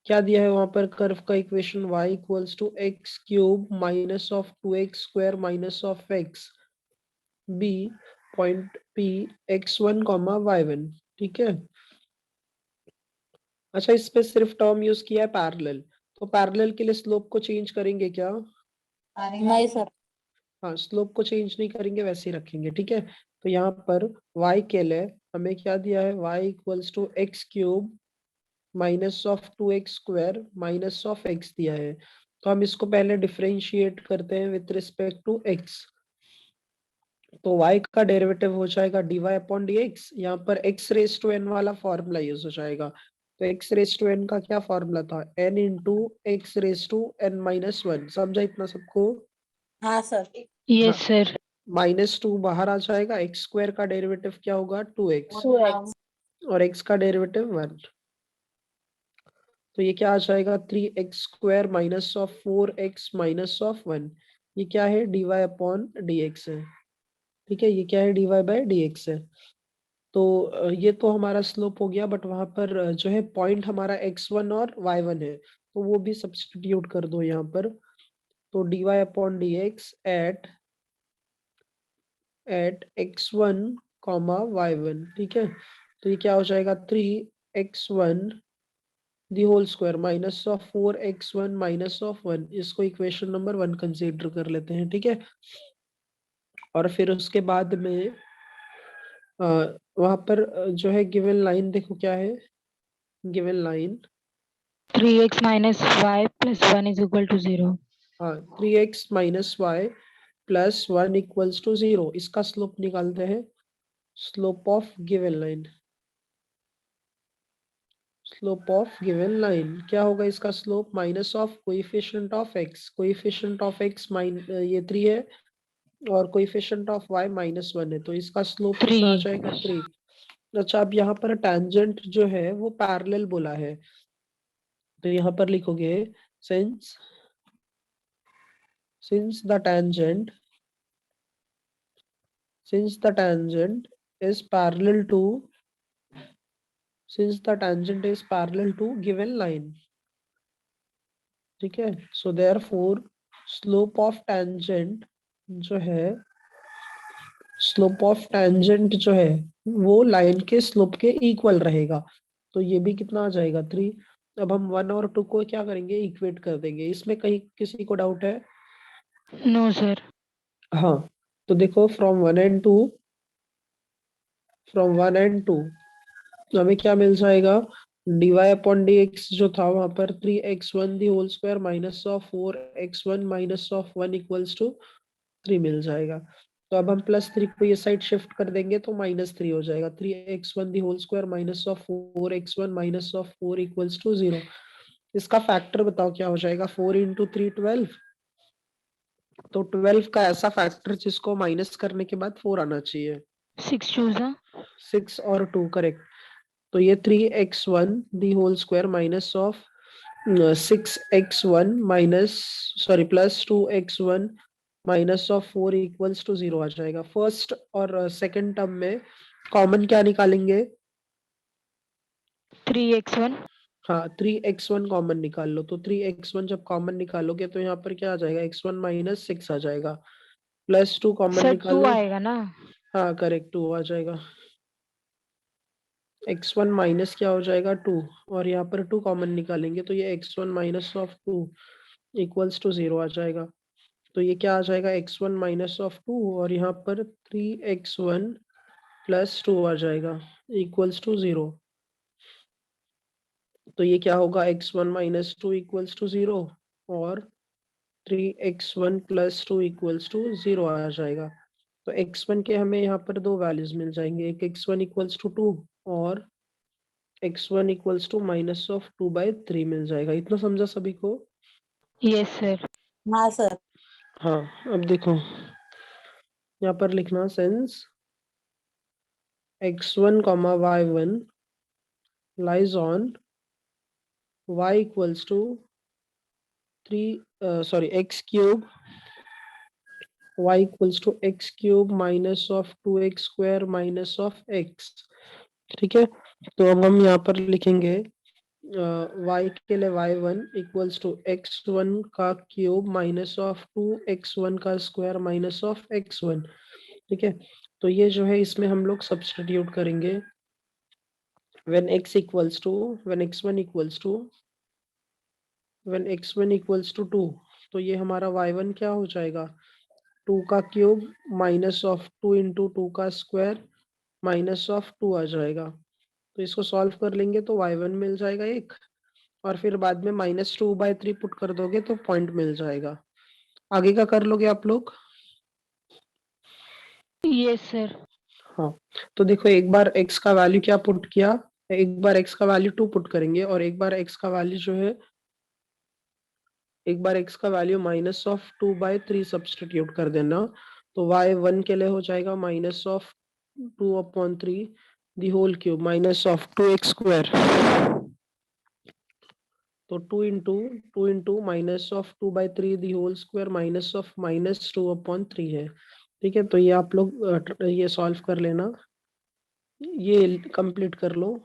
क्या दिया है वहां पर? कर्व का equation y equals to x cube minus of 2x square minus of x be point p x1 comma y1, ठीक है। अच्छा, इस पे सिर्फ टर्म यूज किया है पैरेलल। तो पैरेलल के लिए स्लोप को चेंज करेंगे क्या? नहीं सर। हाँ, स्लोप को चेंज नहीं करेंगे, वैसे ही रखेंगे, ठीक है। तो यहाँ पर y के लिए हमें क्या दिया है? y equals to x cube minus of 2x square minus of x दिया है। तो हम इसको पहले डिफरेंशिएट करते हैं विथ रिस्पेक्ट टू x। तो y का डेरिवेटिव हो जाएगा dy अपॉन dx। यहाँ पर x रेज टू n वाला फॉर्मूला यूज हो जाएगा। तो x रेज टू n का क्या फॉर्मूला था? n into x raise to n minus one. समझा इतना सबको? हाँ सर। Yes sir. -2 बाहर आ जाएगा। एक्स स्क्वायर का डेरिवेटिव क्या होगा? 2x। 2x। और x का डेरिवेटिव 1। तो ये क्या आ जाएगा? 3x square minus of 4x minus of 1। ये क्या है? dy अपॉन dx है, ठीक है। ये क्या है? dy बाय dx है। तो ये तो हमारा स्लोप हो गया, बट वहां पर जो है पॉइंट हमारा x1 और y1 है, तो वो भी सब्स्टिट्यूट कर दो यहाँ पर। तो dy upon dx at x1 comma y1, ठीक है। तो ये क्या हो जाएगा? 3x1 the whole square minus of 4x1 minus of 1। इसको इक्वेशन नंबर 1 कंसीडर कर लेते हैं, ठीक है। और फिर उसके बाद में वहां पर जो है गिवन लाइन देखो क्या है। Given line 3x minus y plus 1 is equal to 0। 3x minus y plus 1 equals to 0। इसका स्लोप निकालते हैं। स्लोप ऑफ गिवन लाइन क्या होगा इसका slope? Minus of coefficient of x। Coefficient of x ये 3 है, और कोएफिशिएंट ऑफ y -1 है। तो इसका स्लोप कितना आ 3। जाएगा? 3। अच्छा, अब यहाँ पर टेंजेंट जो है वो पैरेलल बोला है। तो यहाँ पर लिखोगे since the tangent is parallel to given line, ठीक है। So therefore slope of tangent जो है वो लाइन के स्लोप के इक्वल रहेगा। तो ये भी कितना आ जाएगा 3। अब हम 1 और 2 को क्या करेंगे, इक्वेट कर देंगे। इसमें कहीं किसी को डाउट है? No sir. हाँ, तो देखो फ्रॉम 1 एंड 2 हमें क्या मिल जाएगा, dy अपॉन dx जो था वहां पर 3x1 the whole square minus of 4x1 minus of 1 equals to 3 मिल जाएगा। तो अब हम +3 को ये साइड शिफ्ट कर देंगे तो -3 हो जाएगा। 3x1 the whole square minus of 4x1 minus of 4 equals to 0। इसका फैक्टर बताओ क्या हो जाएगा, 4 इंटू 3 12। तो 12 का ऐसा फैक्टर जिसको माइनस करने के बाद 4 आना चाहिए। 6 चूजा 6 और 2 करेक्ट। तो ये 3x1 the whole square minus of 6x1 plus 2x1 minus of 4 equals to 0 आ जाएगा। फर्स्ट और सेकंड टर्म में कॉमन क्या निकालेंगे? 3x1 हाँ, 3x1 कॉमन निकाल लो। तो 3x1 जब कॉमन निकालोगे तो यहाँ पर क्या आ जाएगा, x1 माइनस 6 आ जाएगा। प्लस 2 कॉमन सर 2 निकालो। आएगा ना। हाँ करेक्ट, 2 आ जाएगा। x1 माइनस क्या हो जाएगा 2, और यहाँ पर 2 कॉमन निकालेंगे तो ये x1 minus of 2 equals to 0 आ जाएगा। तो ये क्या आ जाएगा, x1 माइनस ऑफ 2 और यहाँ पर 3x1 प्लस 2 आ जाएगा इक्वल्स टू 0। तो ये क्या होगा, x1 माइनस 2 इक्वल्स टू 0 और 3x1 प्लस 2 इक्वल्स टू 0 आ जाएगा। तो x1 के हमें यहाँ पर दो वैल्यूज मिल जाएंगे, एक x1 इक्वल्स टू 2 और x1 equals to minus of 2/3 मिल जाएगा। इतना समझा सभी को? Yes sir. हाँ सर। हाँ, अब देखो यहाँ पर लिखना since x1 comma y1 lies on y equals to 3 x minus of 2x square minus of x। ठीक है, तो अब हम यहाँ पर लिखेंगे y के लिए y1 इक्वल्स टू x1 का क्यूब माइनस ऑफ 2x1 का स्क्वायर माइनस ऑफ x1। ठीक है, तो ये जो है इसमें हम लोग सब्स्टिट्यूट करेंगे। when x1 इक्वल्स टू 2, तो ये हमारा y1 क्या हो जाएगा, 2 का क्यूब माइनस ऑफ 2 इंटू 2 का स्क्वायर माइनस ऑफ 2 आ जाएगा। तो इसको सॉल्व कर लेंगे तो y1 मिल जाएगा 1, और फिर बाद में -2/3 पुट कर दोगे तो पॉइंट मिल जाएगा। आगे का कर लोगे आप लोग? Yes sir. हाँ, तो देखो एक बार x का वैल्यू क्या पुट किया, एक बार x का वैल्यू 2 पुट करेंगे और एक बार x का वैल्यू जो है, एक बार x का वैल्यू माइनस ऑफ 2/3 सब्सटीट्यूट कर देना। तो y1 के लिए हो जाएगा minus of 2/3 the whole cube minus of 2x square. तो 2 into minus of 2/3 the whole square minus of -2/3 है। ठीक है, तो ये आप लोग ये सॉल्व कर लेना, ये कंप्लीट कर लो।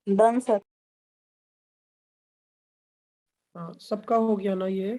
Done sir. हाँ, सबका हो गया ना ये?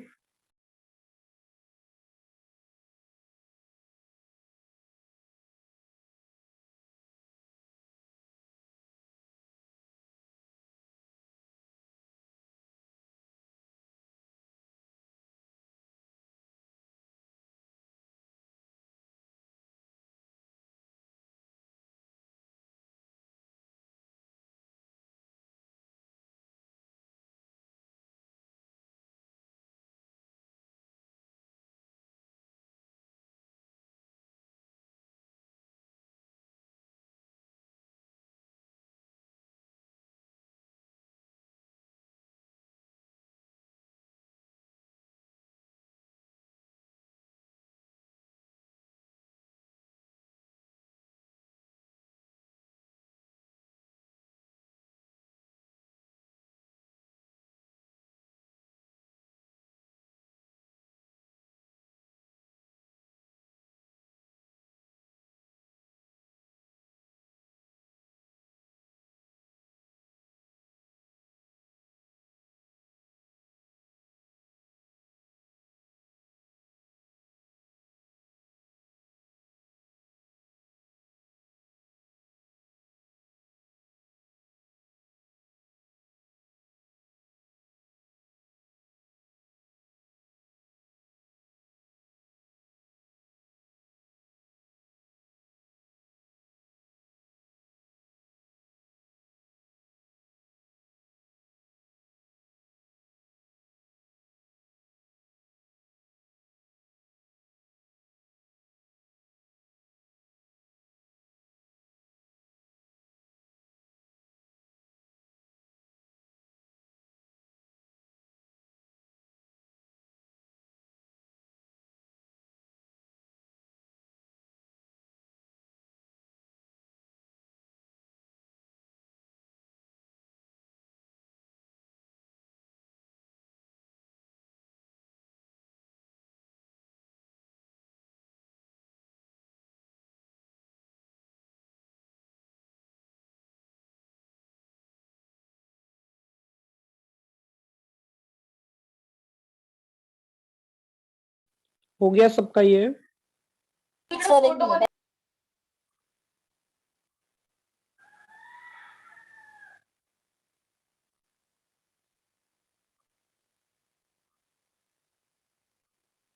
हो गया सबका ये? सर एक मिनट।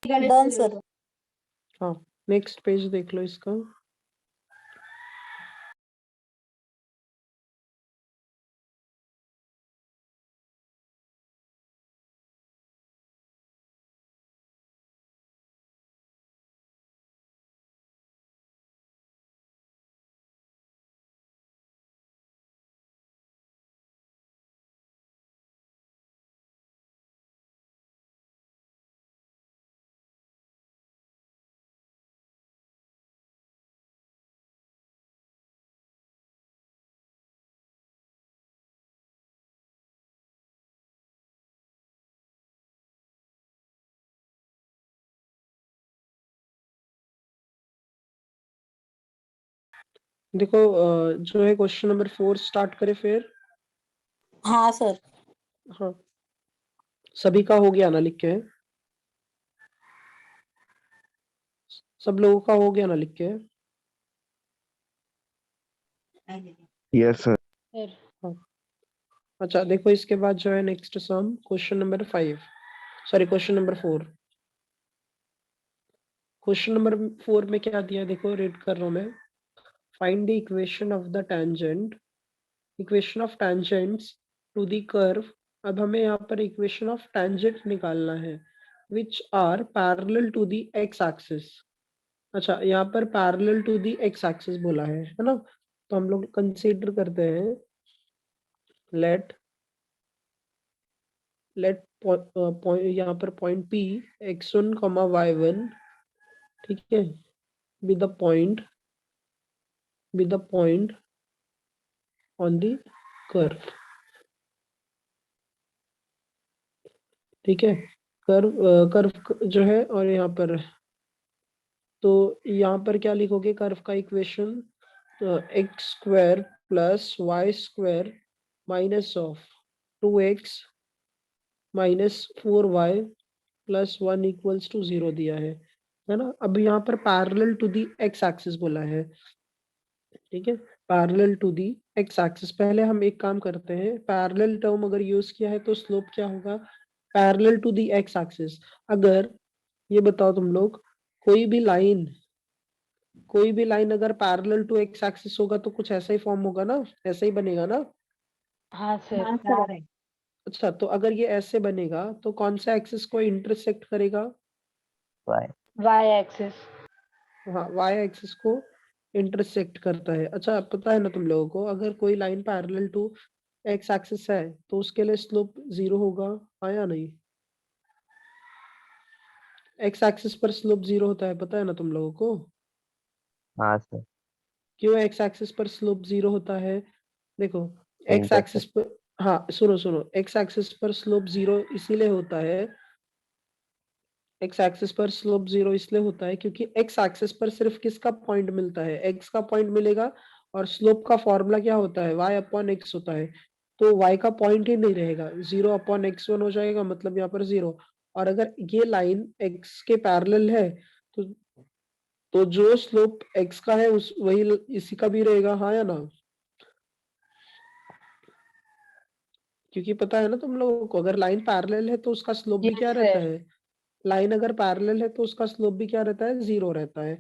Done sir. हाँ, नेक्स्ट पेज देख लो इसका। देखो जो है क्वेश्चन नंबर 4 स्टार्ट करें फिर। हाँ सर। हाँ, सभी का हो गया ना लिख के? सब लोगों का हो गया ना लिख के? Yes sir. सर हाँ, अच्छा देखो इसके बाद जो है next some question number 5, sorry question number 4। Question number 4 में क्या दिया है देखो, रीड कर रहा हूं मैं। Find the equation of the tangent, equation of tangents to the curve. अब हमें यहाँ पर इक्वेशन ऑफ टेंजेंट निकालना है which are parallel to the x axis. अच्छा, यहाँ पर parallel to the x axis बोला है ना? तो हम लोग कंसीडर करते हैं, लेट यहाँ पर पॉइंट P x1, y1, ठीक है, be the point on the curve, ठीक है। कर्व जो है, और यहाँ पर तो यहाँ पर क्या लिखोगे कर्व का equation? X square plus y square minus of 2x minus 4y plus 1 equals to 0 दिया है ना। अब यहाँ पर parallel to the x axis बोला है, ठीक है, parallel to the x axis. पहले हम एक काम करते हैं, पैरेलल टर्म अगर यूज किया है तो स्लोप क्या होगा, parallel to the x axis. अगर ये बताओ तुम लोग, कोई भी लाइन अगर पैरेलल टू एक्स एक्सिस होगा तो कुछ ऐसा ही फॉर्म होगा ना, ऐसा ही बनेगा ना। हाँ सर। अच्छा, तो अगर ये ऐसे बनेगा तो कौन सा एक्सिस को इंटरसेक्ट करेगा, वाई एक्सिस। हाँ, वाई एक्सिस को इंटरसेक्ट करता है। अच्छा, पता है ना तुम लोगों को, अगर कोई line parallel to x axis है तो उसके लिए स्लोप 0 होगा, हाँ या नहीं। एक्स एक्सिस पर स्लोप 0 होता है, पता है ना तुम लोगों को। हाँ सर। क्यों एक्स एक्सिस पर स्लोप 0 होता है, देखो एक्स एक्सिस पर, हाँ सुनो सुनो, एक्स एक्सिस पर स्लोप 0 इसीलिए होता है, एक्स एक्सिस पर स्लोप 0 इसलिए होता है क्योंकि एक्स एक्सिस पर सिर्फ किसका पॉइंट मिलता है, एक्स का पॉइंट मिलेगा, और स्लोप का फॉर्मूला क्या होता है, y अपॉन एक्स होता है। तो y का पॉइंट ही नहीं रहेगा, 0 अपॉन x1 हो जाएगा, मतलब यहाँ पर 0। और अगर ये लाइन x के पैरेलल है तो जो स्लोप x का है उस वही इसी का भी रहेगा, हाँ या ना। क्योंकि पता है ना तुम लोगों को, अगर लाइन पैरेलल है तो उसका स्लोप भी क्या रहता है, लाइन अगर पैरेलल है तो उसका स्लोप भी क्या रहता है, 0 रहता है।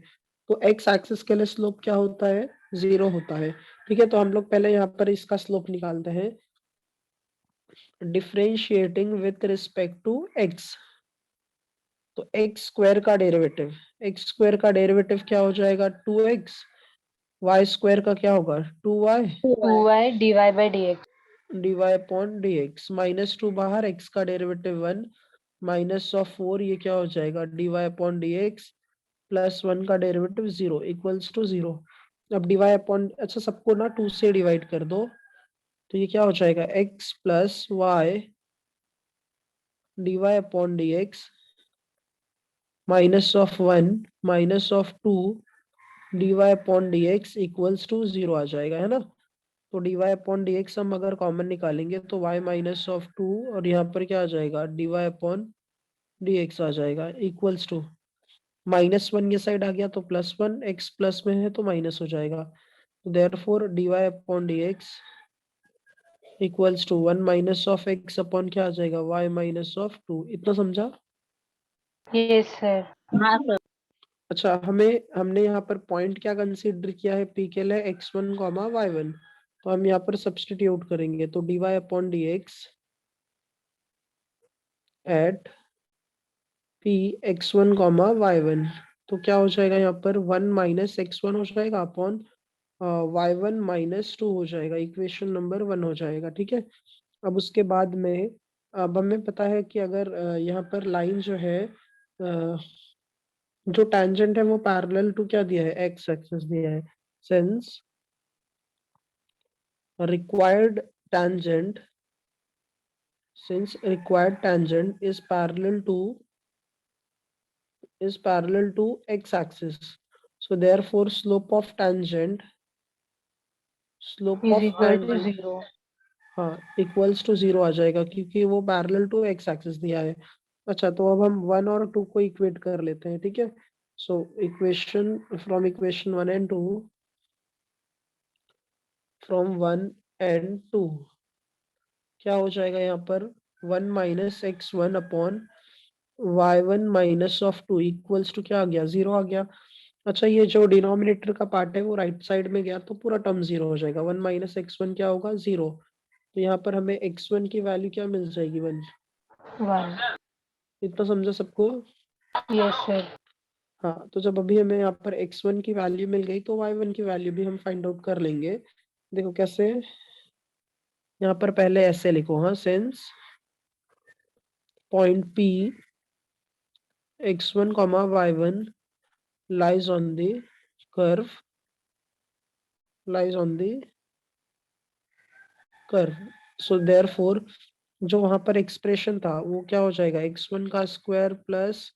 तो एक्स एक्सिस के लिए स्लोप क्या होता है, 0 होता है। ठीक है, तो हम लोग पहले यहाँ पर इसका स्लोप निकालते हैं, differentiating with respect to x. तो एक्स स्क्वायर का डेरिवेटिव, एक्स स्क्वायर का डेरिवेटिव क्या हो जाएगा, 2x, वाई स्क्वायर का क्या होगा, 2y, 2y dy by dx। dy upon dx, -2 बाहर, x का डेरिवेटिव 1, -4, ये क्या हो जाएगा, dy अपॉन dx, +1 का डेरिवेटिव 0 इक्वल्स टू 0। अब dy अपॉन, अच्छा सबको ना 2 से डिवाइड कर दो, तो ये क्या हो जाएगा, x plus y dy upon dx, -1 -2 dy upon dx equals to 0 आ जाएगा, है ना। तो dy अपॉन dx हम अगर कॉमन निकालेंगे तो y -2, और यहाँ पर क्या आ जाएगा, dy अपॉन dx आ जाएगा इक्वल्स टू, -1 ये साइड आ गया तो +1, x प्लस में है तो माइनस हो जाएगा। Therefore dy upon dx equals to 1 minus of x upon क्या आ जाएगा, y -2। इतना समझा। Yes sir. हाँ सर। अच्छा, हमने यहाँ पर पॉइंट क्या कंसीडर किया है, p के लिए x1, y1, तो हम यहाँ पर सब्स्टिट्यूट करेंगे, तो dy upon dx at p x1, y1, तो क्या हो जाएगा यहाँ पर 1 माइनस x1 हो जाएगा अपॉन y1 -2 हो जाएगा, इक्वेशन नंबर 1 हो जाएगा, ठीक है। अब उसके बाद में, अब हमें पता है कि अगर यहाँ पर लाइन जो है, जो टैंजेंट है वो पैरेलल टू क्या दिया है, एक्स एक्सिस दिया है, since required tangent is parallel to x axis, so therefore slope of tangent is equal to 0। हाँ इक्वल्स टू 0 आ जाएगा क्योंकि वो पैरेलल टू एक्स एक्सिस दिया है। अच्छा, तो अब हम 1 और 2 को इक्वेट कर लेते हैं, ठीक है। So equation from equation 1 and 2, from 1 and 2 क्या हो जाएगा यहाँ पर, 1 minus x1 upon y1 minus of 2 equals to क्या आ गया, 0 आ गया। अच्छा, ये जो डिनोमिनेटर का पार्ट है वो राइट साइड में गया तो पूरा टर्म 0 हो जाएगा, 1 माइनस x1 क्या होगा, 0। तो यहाँ पर हमें x1 की वैल्यू क्या मिल जाएगी, 1। 1। इतना समझा सबको। Yes sir. हाँ, तो जब अभी हमें यहाँ पर x1 की वैल्यू मिल गई तो y1 की वैल्यू भी हम फाइंड आउट कर लेंगे। देखो कैसे, यहाँ पर पहले ऐसे लिखो, हाँ, since point P x1, y1 lies on the curve, so therefore जो वहां पर एक्सप्रेशन था वो क्या हो जाएगा, x1 का स्क्वायर प्लस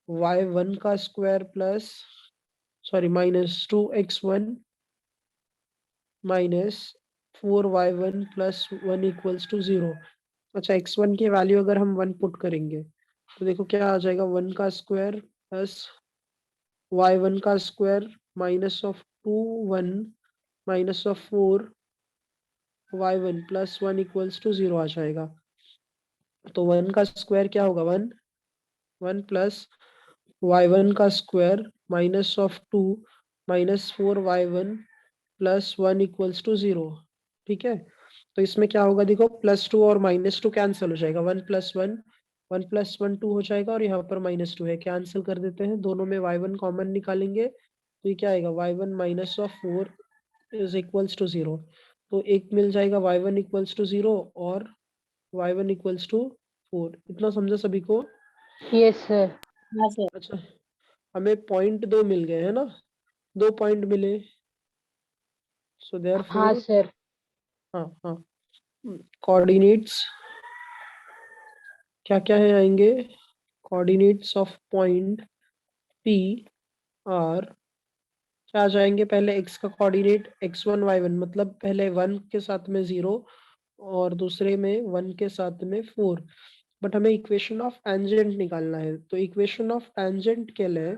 y1 का square plus, sorry, -2x1 minus 4y1 plus 1 equals to 0। अच्छा, x1 की वैल्यू अगर हम 1 पुट करेंगे तो देखो क्या आ जाएगा, 1 का स्क्वायर प्लस y1 का square minus of 2 1 minus of 4 y1 plus 1 equals to 0 आ जाएगा। तो 1 का स्क्वायर क्या होगा, 1 1 प्लस y1 का square minus of 2 minus 4y1 plus 1 equals to 0। ठीक है, तो इसमें क्या होगा देखो, +2 और -2 कैंसिल हो जाएगा, 1 + 1 1 + 1 2 हो जाएगा, और यहाँ पर -2 है, कैंसिल कर देते हैं, दोनों में y1 कॉमन निकालेंगे तो ये क्या आएगा, y1 minus of 4 is equals to 0। तो एक मिल जाएगा y1 इक्वल्स टू 0 और y1 इक्वल्स टू 4। इतना समझा सभी को? Yes sir. हाँ सर। अच्छा, हमें पॉइंट 2 मिल गए है ना, 2 पॉइंट मिले, सो हाँ देयरफॉर सर। हाँ हाँ, कोऑर्डिनेट्स क्या क्या है आएंगे, coordinates of point P are क्या आ जाएंगे, पहले x का कोऑर्डिनेट x1 y1, मतलब पहले 1 के साथ में 0 और दूसरे में 1 के साथ में 4। बट हमें इक्वेशन ऑफ टेंजेंट निकालना है, तो इक्वेशन ऑफ टेंजेंट के लिए,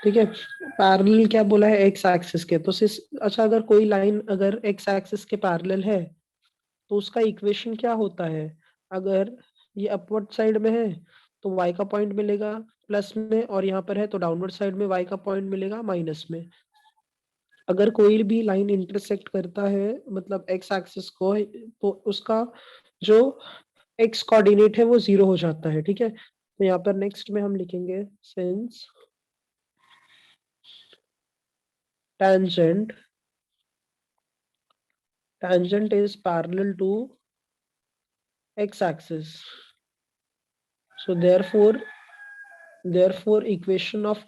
ठीक है, पैरेलल क्या बोला है, x एक्सिस के, तो अच्छा अगर कोई लाइन अगर x एक्सिस के पैरेलल है तो उसका इक्वेशन क्या होता है, अगर ये अपवर्ड साइड में है तो y का पॉइंट मिलेगा प्लस में, और यहाँ पर है तो डाउनवर्ड साइड में y का पॉइंट मिलेगा माइनस में। अगर कोई भी लाइन इंटरसेक्ट करता है मतलब x एक्सिस को, तो उसका जो x कोऑर्डिनेट है वो 0 हो जाता है। ठीक है, तो यहाँ पर नेक्स्ट में हम लिखेंगे since tangent is parallel to x axis, so therefore equation of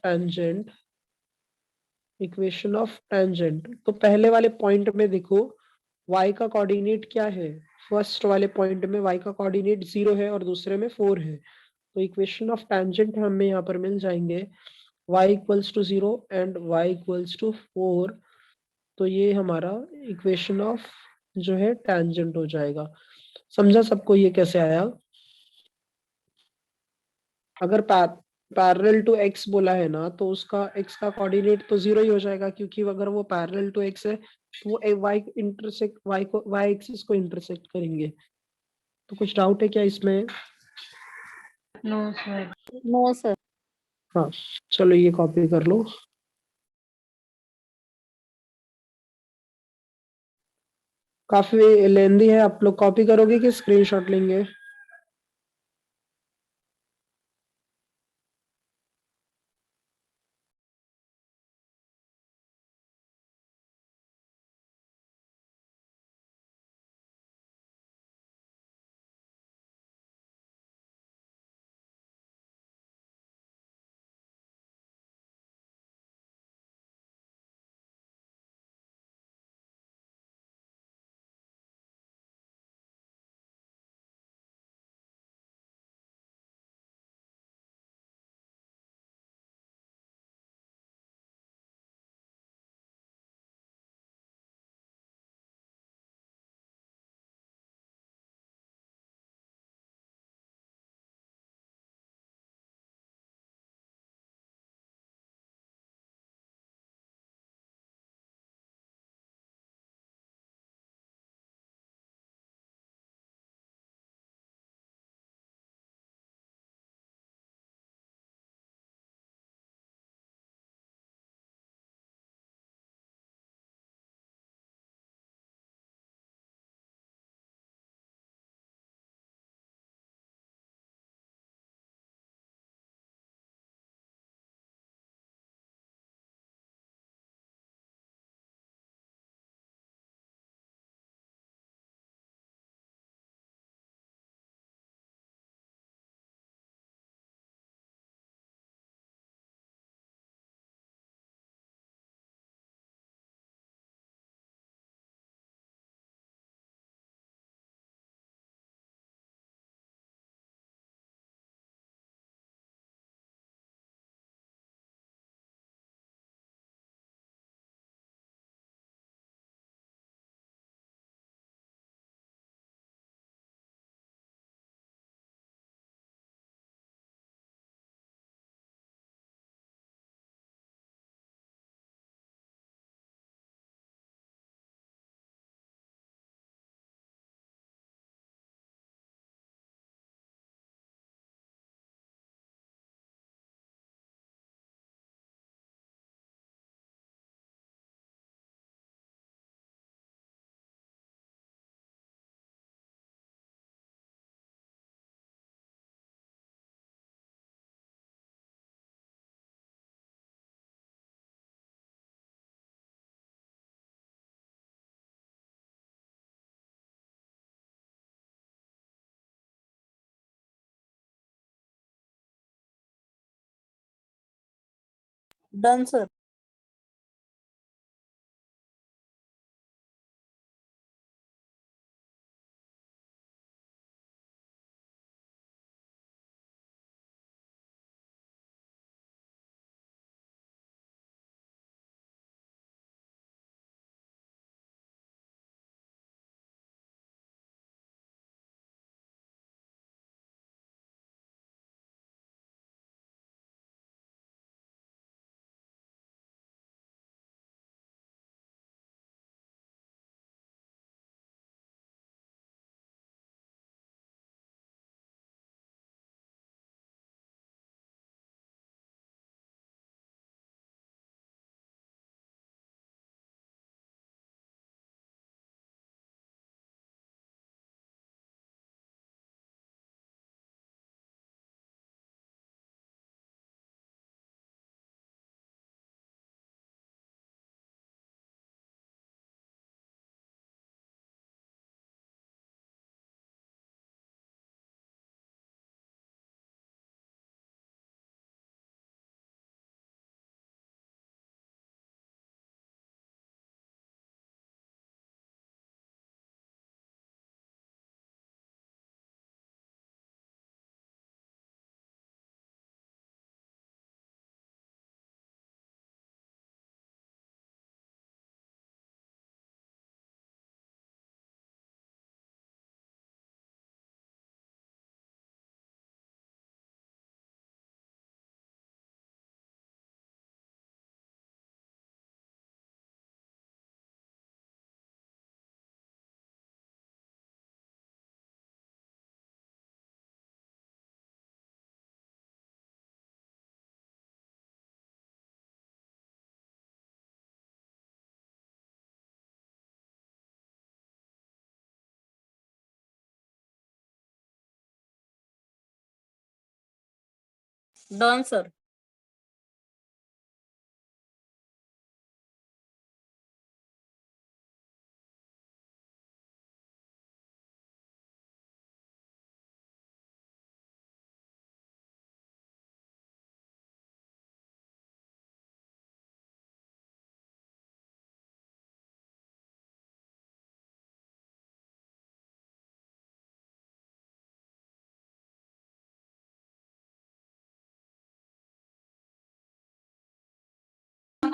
tangent, तो पहले वाले पॉइंट में देखो y का कोऑर्डिनेट क्या है, फर्स्ट वाले पॉइंट में y का कोऑर्डिनेट 0 है और दूसरे में 4 है, तो इक्वेशन ऑफ टेंजेंट हमें यहाँ पर मिल जाएंगे y equals to 0 and y equals to 4। तो ये हमारा इक्वेशन ऑफ जो है टेंजेंट हो जाएगा। समझा सबको ये कैसे आया? अगर पैरेलल टू x बोला है ना तो उसका x का कोऑर्डिनेट तो 0 ही हो जाएगा, क्योंकि अगर वो पैरेलल टू x है तो वो y एक्सिस को इंटरसेक्ट करेंगे। तो कुछ डाउट है क्या इसमें? No sir. No sir. हाँ, चलो ये कॉपी कर लो। काफी लेंदी है, आप लोग कॉपी करोगे कि स्क्रीनशॉट लेंगे? Done sir. Done sir.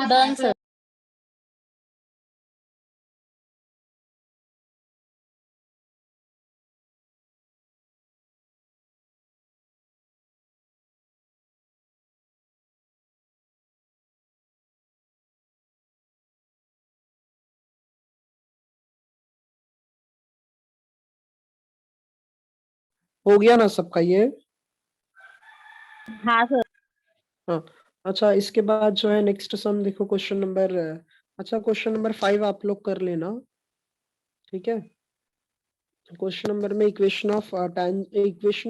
Done sir. हो गया ना सबका ये? हाँ सर। हाँ। अच्छा, इसके बाद जो है नेक्स्ट सम देखो, क्वेश्चन नंबर, अच्छा क्वेश्चन नंबर 5 आप लोग कर लेना, ठीक है। क्वेश्चन नंबर में इक्वेशन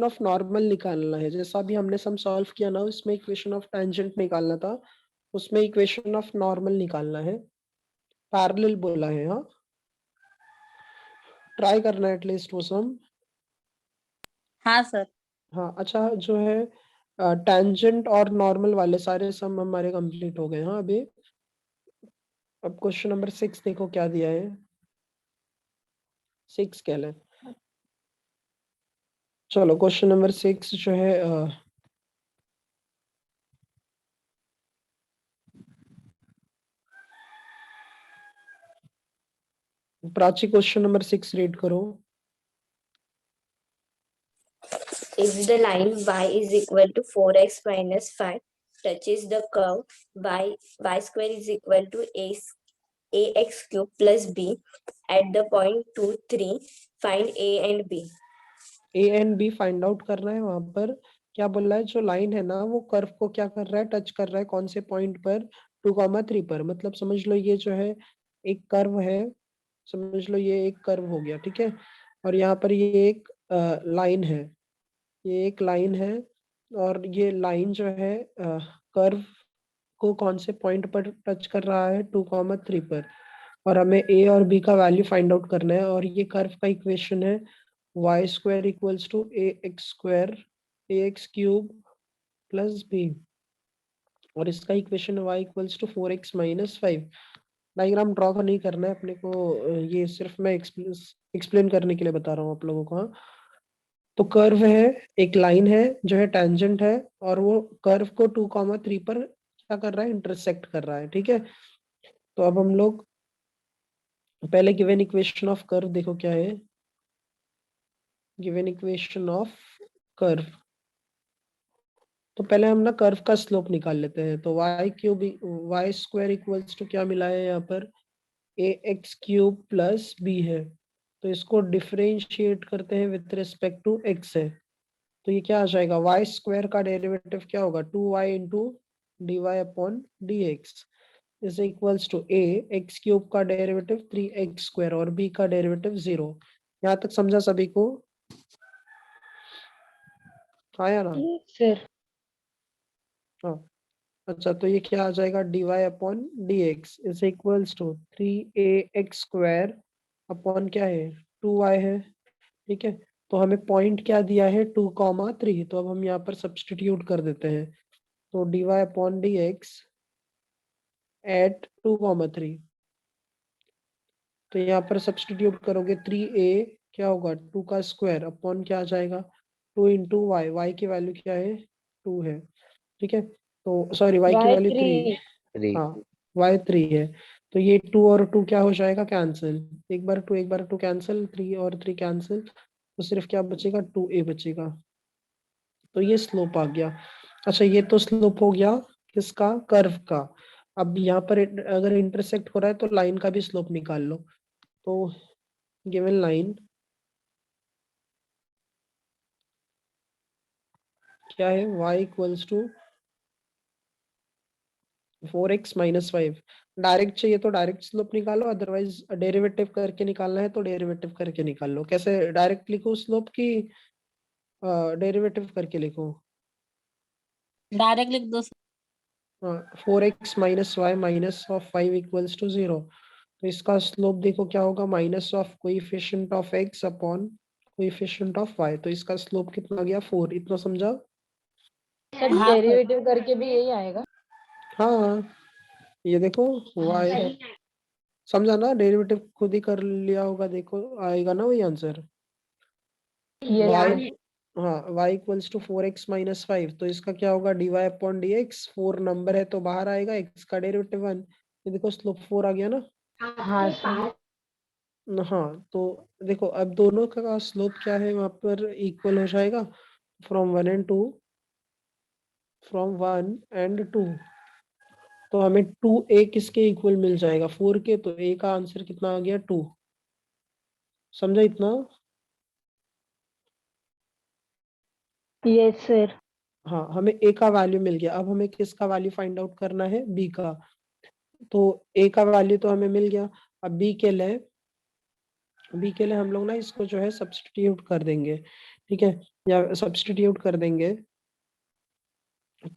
ऑफ नॉर्मल निकालना है। जैसा भी हमने सम सॉल्व किया ना, उसमें इक्वेशन ऑफ टेंजेंट निकालना था, उसमें इक्वेशन ऑफ नॉर्मल निकालना है। पैरेलल बोला है, हाँ, ट्राई करना है एटलीस्ट वो सम। हाँ सर। हाँ अच्छा, जो है टेंजेंट और नॉर्मल वाले सारे सम हमारे कंप्लीट हो गए। हाँ अभी अब क्वेश्चन नंबर 6 देखो क्या दिया है। 6 कह लें, चलो क्वेश्चन नंबर 6 जो है प्राची क्वेश्चन नंबर 6 रीड करो। If the line y is equal to 4x minus 5 touches the curve y square is equal to ax cube plus b at the point 2, 3, find a and b. A and B find out करना है। वहां पर क्या बोल रहा है, जो line है ना वो कर्व को क्या कर रहा है, टच कर रहा है, कौन से पॉइंट पर, 2,3 पर। मतलब समझ लो ये जो है एक कर्व है, समझ लो ये एक कर्व हो गया, ठीक है। और यहाँ पर ये एक लाइन है, ये एक लाइन है, और ये लाइन जो है कर्व को कौन से पॉइंट पर टच कर रहा है, 2,3 पर। और हमें ए और बी का वैल्यू फाइंड आउट करना है। और ये कर्व का इक्वेशन है y square equals to a x square, a x cube plus b. और इसका equation y equals to 4x minus 5। Diagram draw नहीं करना है अपने को, ये सिर्फ मैं एक्सप्लेन करने के लिए बता रहा हूँ आप लोगों को। हाँ, तो कर्व है, एक लाइन है जो है टेंजेंट है, और वो कर्व को 2,3 पर क्या कर रहा है, इंटरसेक्ट कर रहा है। ठीक है, तो अब हम लोग पहले गिवन इक्वेशन ऑफ कर्व देखो क्या है। गिवन इक्वेशन ऑफ कर्व, तो पहले हम ना कर्व का स्लोप निकाल लेते हैं। तो वाई स्क्वायर इक्वल्स टू क्या मिला है यहाँ पर, ए एक्स क्यूब प्लस बी है। तो इसको डिफरेंशिएट करते हैं विथ रिस्पेक्ट टू एक्स है। तो ये क्या आ जाएगा, वाई स्क्वायर का डेरिवेटिव क्या होगा, 2y into d y upon d x is equals to a x cube का डेरिवेटिव 3x स्क्वायर और b का डेरिवेटिव 0। यहाँ तक समझा सभी को, आया ना? सर हाँ, अच्छा, तो ये क्या आ जाएगा, dy upon d x is equals to 3ax square upon क्या है, 2y है। ठीक है, तो हमें पॉइंट क्या दिया है, 2,3। तो अब हम यहाँ पर सब्सटीट्यूट कर देते हैं। तो dy upon d x at 2,3, तो यहाँ पर सब्सटीट्यूट करोगे 3a क्या होगा, 2 का स्क्वायर अपॉन क्या आ जाएगा, 2 इंटू वाई, वाई की वैल्यू क्या है, 2 है। ठीक है, तो सॉरी वाई की वैल्यू 3, 3 हाँ वाई 3 है। तो ये 2 और 2 क्या हो जाएगा, कैंसिल, एक बार 2 कैंसिल, 3 और 3 कैंसिल, तो सिर्फ क्या बचेगा, 2a बचेगा। तो ये स्लोप आ गया। अच्छा, ये तो स्लोप हो गया किसका, कर्व का। अब यहाँ पर अगर इंटरसेक्ट हो रहा है तो लाइन का भी स्लोप निकाल लो। तो गिवन लाइन क्या है, y equals to 4x minus 5। Direct चाहिए तो डायरेक्ट स्लोप निकालो, अदरवाइज डेरिवेटिव करके निकालना है तो डेरिवेटिव करके निकाल लो। कैसे, डायरेक्ट लिखो स्लोप की डेरिवेटिव करके लिखो? डायरेक्ट लिख दो sir। 4x minus y minus of 5 equals to 0। तो इसका स्लोप देखो क्या होगा, minus of coefficient of x upon coefficient of y। तो इसका स्लोप कितना गया, 4। इतना समझा? सर हाँ सर। डेरिवेटिव करके भी यही आएगा। हाँ, ये देखो हाँ y, सर। समझा ना, डेरिवेटिव खुद ही कर लिया होगा, देखो आएगा ना वही आंसर। Yes y, sir. हाँ y equals to 4x minus 5। तो इसका क्या होगा, dy upon d x, 4 number है तो बाहर आएगा, x का डेरिवेटिव 1। ये देखो स्लोप 4 आ गया ना। हाँ सर। हाँ, तो देखो अब दोनों का स्लोप क्या है वहां पर, इक्वल हो जाएगा फ्रॉम 1 एंड 2, फ्रॉम 1 एंड 2। तो हमें 2a किसके इक्वल मिल जाएगा, 4 के। तो a का आंसर कितना आ गया, 2। समझा इतना? Yes sir. हाँ, हमें a का वैल्यू मिल गया। अब हमें किसका वैल्यू फाइंड आउट करना है, b का। तो a का वैल्यू तो हमें मिल गया। अब b के लिए हम लोग ना इसको जो है सब्सटीट्यूट कर देंगे। ठीक है, या सब्सटीट्यूट कर देंगे।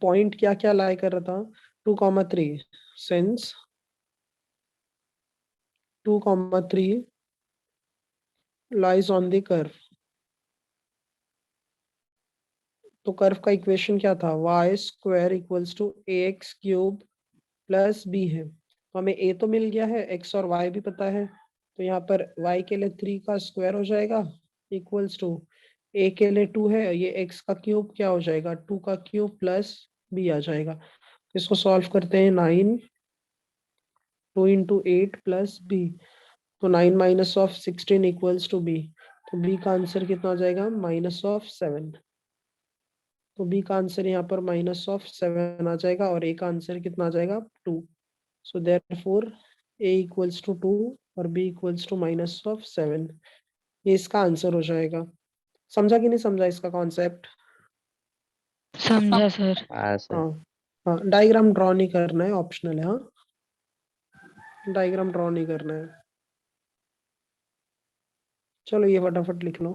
पॉइंट क्या क्या लाई कर रहा था, 2,3, since 2,3 lies on the curve. तो कर्व का इक्वेशन क्या था, y square equals to a x cube plus b है। तो हमें ए तो मिल गया है, एक्स और वाई भी पता है। तो यहाँ पर वाई के लिए 3 का स्क्वायर हो जाएगा इक्वल्स टू, ए के लिए 2 है, ये एक्स का क्यूब क्या हो जाएगा, 2 का क्यूब प्लस बी आ जाएगा। इसको सॉल्व करते हैं, 9 2 इंटू 8 प्लस बी। तो 9 minus of 16 equals to b. तो बी का आंसर कितना आ जाएगा, -7। तो बी का आंसर यहाँ पर -7 आ जाएगा, और ए का आंसर कितना आ जाएगा, 2। So therefore a equals to 2 और बी इक्वल्स टू -7। ये इसका आंसर हो जाएगा। समझा कि नहीं समझा इसका कॉन्सेप्ट? समझा सर। हाँ सर। हाँ, हाँ डायग्राम ड्रॉ नहीं करना है, ऑप्शनल है। हाँ, डायग्राम ड्रॉ नहीं करना है। चलो ये फटाफट लिख लो।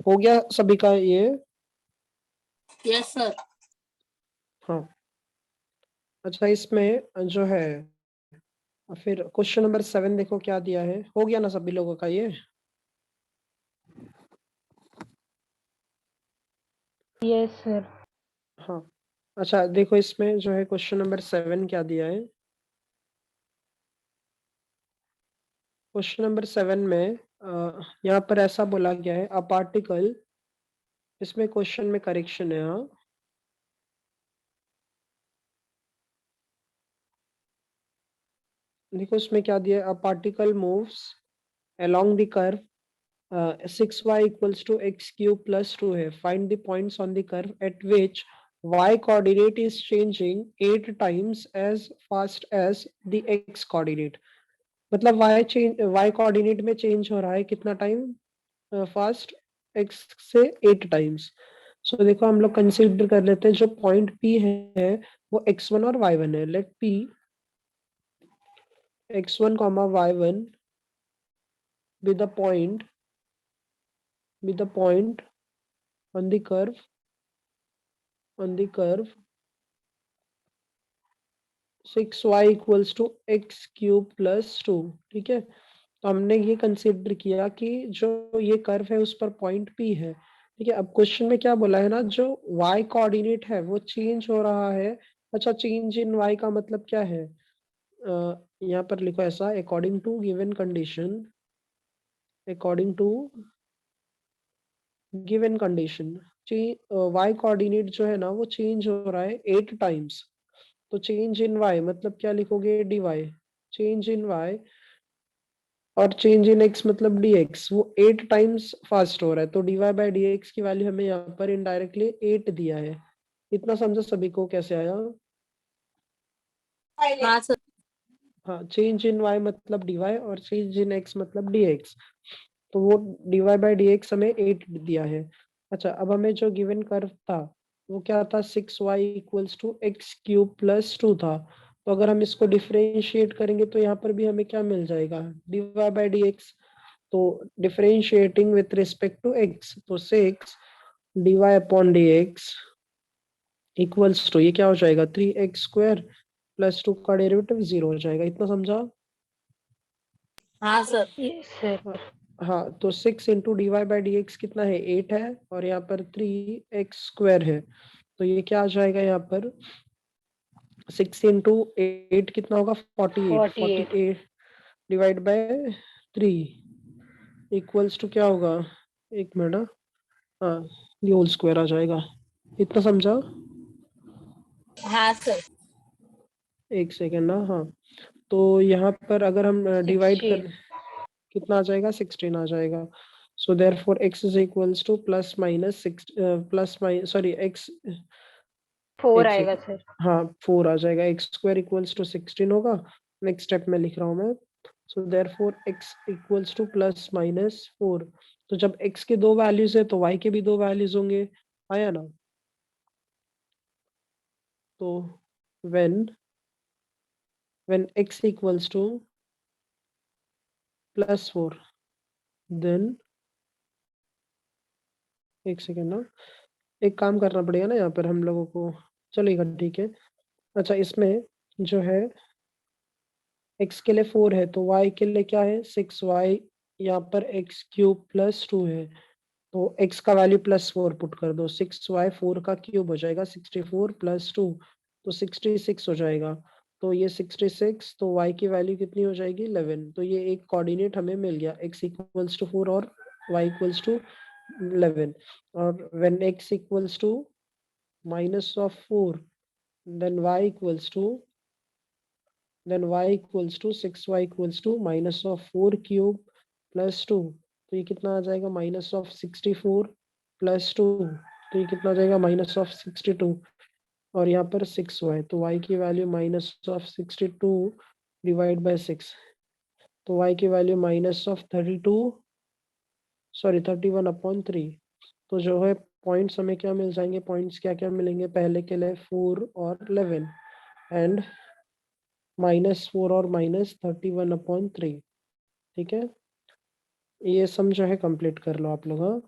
हो गया सभी का ये? Yes sir. हाँ अच्छा, इसमें जो है फिर क्वेश्चन नंबर 7 देखो क्या दिया है। हो गया ना सभी लोगों का ये? Yes sir. हाँ अच्छा देखो, इसमें जो है क्वेश्चन नंबर 7 क्या दिया है। क्वेश्चन नंबर 7 में यहाँ पर ऐसा बोला गया है, अ पार्टिकल, इसमें क्वेश्चन में करेक्शन है। हाँ देखो इसमें क्या दिया है, a particle moves along the curve 6y equals to x cube plus 2 है। Find the points on the curve at which y coordinate is changing 8 times as fast as the x coordinate। मतलब y coordinate में change हो रहा है कितना time fast? x से 8 times. सो देखो हम लोग कंसीडर कर लेते हैं जो पॉइंट P है वो x1 और y1 है। Let P x1 y1 be the point on the curve 6y equals to x cube plus 2। ठीक है, तो हमने ये कंसीडर किया कि जो ये कर्व है उस पर पॉइंट P है। ठीक है, अब क्वेश्चन में क्या बोला है ना, जो y कोऑर्डिनेट है वो चेंज हो रहा है। अच्छा, चेंज इन y का मतलब क्या है? यहाँ पर लिखो ऐसा, according to given condition, y coordinate जो है ना वो चेंज हो रहा है 8 टाइम्स। तो चेंज इन y मतलब क्या लिखोगे? dy। चेंज इन y और चेंज इन x मतलब dx, वो 8 टाइम्स फास्ट हो रहा है। तो dy बाई dx की वैल्यू हमें यहाँ पर इनडायरेक्टली 8 दिया है। इतना समझो सभी को कैसे आया? हाँ सर। हाँ, चेंज इन y मतलब dy और चेंज इन x मतलब dx। तो वो dy बाई dx हमें 8 दिया है। अच्छा, अब हमें जो गिवन कर्व था वो क्या था? 6y equals to x cube plus 2 था। तो अगर हम इसको डिफरेंशिएट करेंगे तो यहाँ पर भी हमें क्या मिल जाएगा? dy by dx। तो differentiating with respect to x, तो 6 dy upon dx equals to, ये क्या हो जाएगा? 3x स्क्वायर प्लस 2 का डेरिवेटिव 0 हो जाएगा। इतना समझा? हाँ सर। Yes sir. हाँ हाँ, तो 6 into d y by d x कितना है? 8 है, और यहाँ पर 3x स्क्वायर है। तो ये क्या आ जाएगा यहाँ पर? 6 इंटू 8 कितना होगा? 48। 48। 48 डिवाइड बाय 3 इक्वल्स टू क्या होगा? एक मिनट। हाँ, ये होल स्क्वायर आ जाएगा। इतना समझा? हाँ सर। एक सेकेंड ना। हाँ, तो यहाँ पर अगर हम डिवाइड 16। कर, कितना आ जाएगा? 16 आ जाएगा। So therefore x is equals to plus minus 6 plus minus sorry x 4 एक आएगा सेकेंड। सर। हाँ, 4 आ जाएगा। एक्स स्क्वायर इक्वल्स टू 16 होगा। नेक्स्ट स्टेप में लिख रहा हूँ मैं। So therefore x equals to plus minus 4। तो जब x के दो वैल्यूज है तो y के भी दो वैल्यूज होंगे। आया ना? तो when x equals to plus 4 then, एक सेकेंड ना, एक काम करना पड़ेगा ना यहाँ पर हम लोगों को। चलेगा, ठीक है। अच्छा, इसमें जो है x के लिए 4 है तो y के लिए क्या है? 6y। यहाँ पर x क्यूब प्लस 2 है, तो x का वैल्यू प्लस 4 पुट कर दो। 6y 4 का क्यूब हो जाएगा 64 प्लस 2, तो 66 हो जाएगा। तो ये 66, तो y की वैल्यू कितनी हो जाएगी? 11। तो ये एक कोऑर्डिनेट हमें मिल गया, x इक्वल्स टू 4 और y इक्वल्स टू 11। और when x equals to minus of 4 then y equals to 6y equals to minus of 4 cube plus 2। तो ये कितना आ जाएगा? Minus of 64 plus 2। तो ये कितना आ जाएगा? Minus of 62। और यहाँ पर 6y, तो y की value minus of 62 divide by 6। तो y की वैल्यू माइनस ऑफ 31 अपॉन 3। तो जो है पॉइंट्स हमें क्या मिल जाएंगे? पॉइंट्स क्या क्या मिलेंगे? पहले के लिए 4 और 11 एंड -4 और -31 अपॉन 3। ठीक है, ये सम जो है कंप्लीट कर लो आप लोग। हाँ,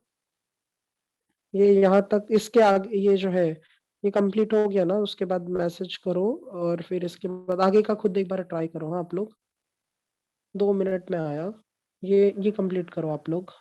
ये यहाँ तक, इसके आगे ये जो है ये कंप्लीट हो गया ना, उसके बाद मैसेज करो और फिर इसके बाद आगे का खुद एक बार ट्राई करो। हाँ आप लोग, 2 मिनट में आया। ये कंप्लीट करो आप लोग।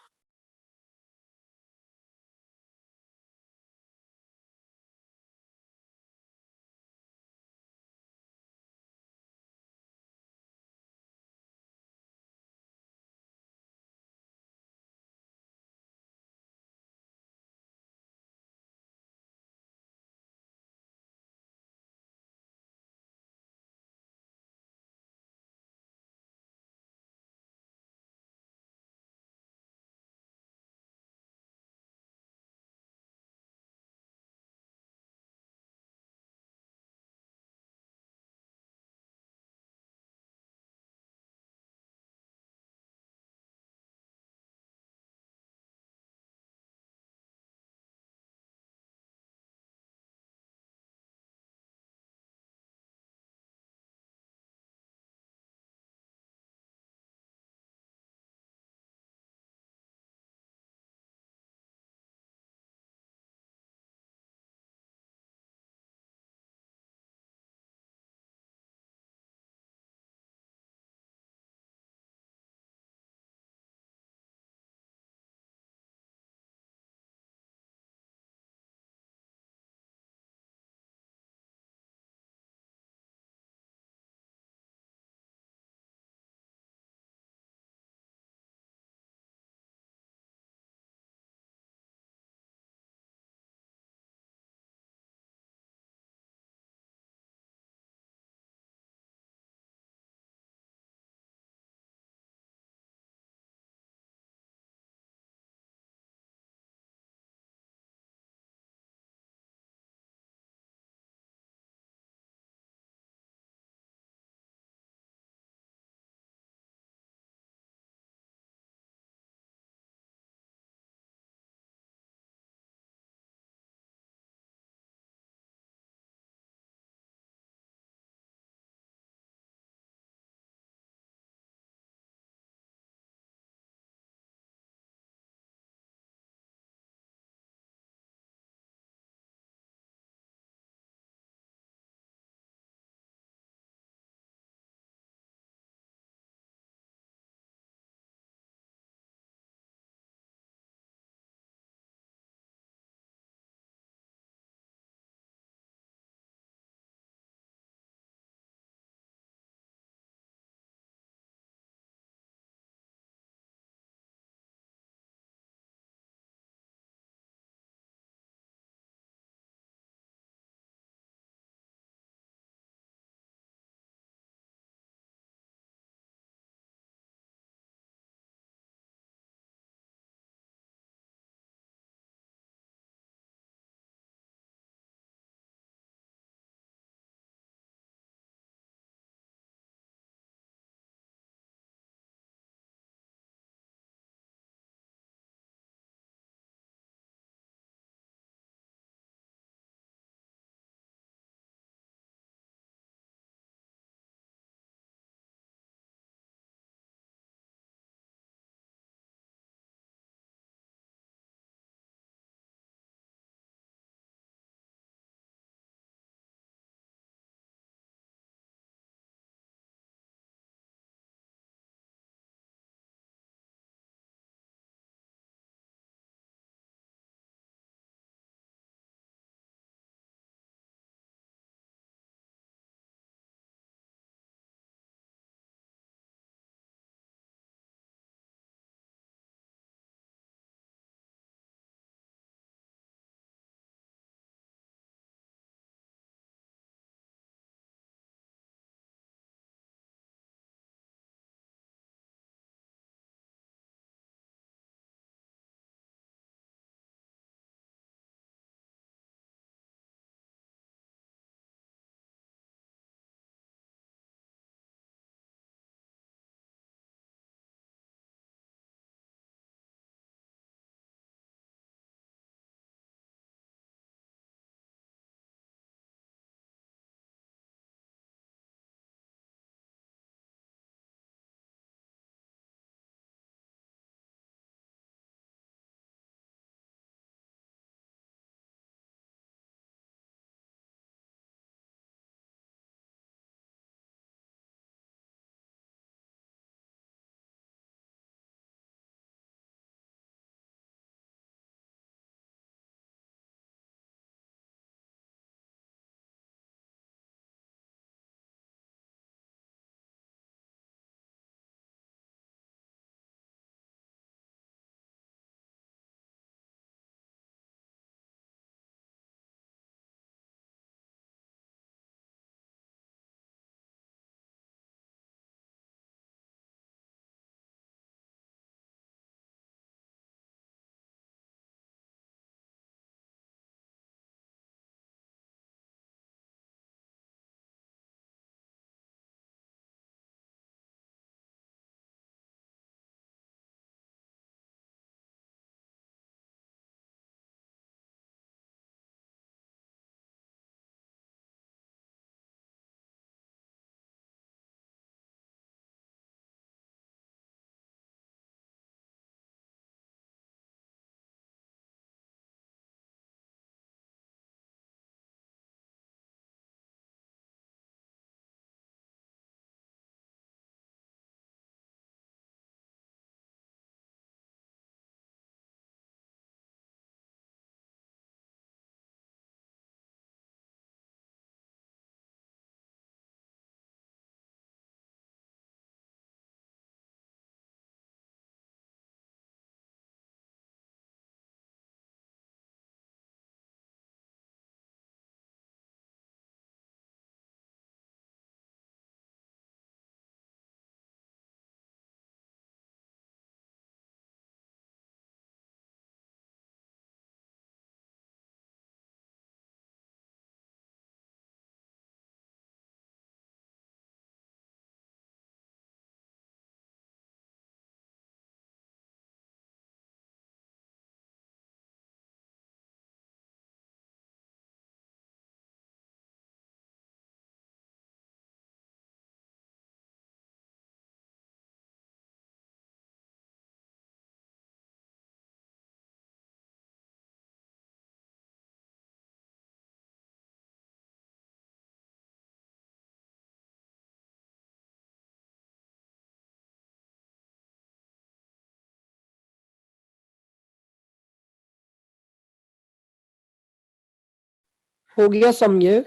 हो गया सम ये?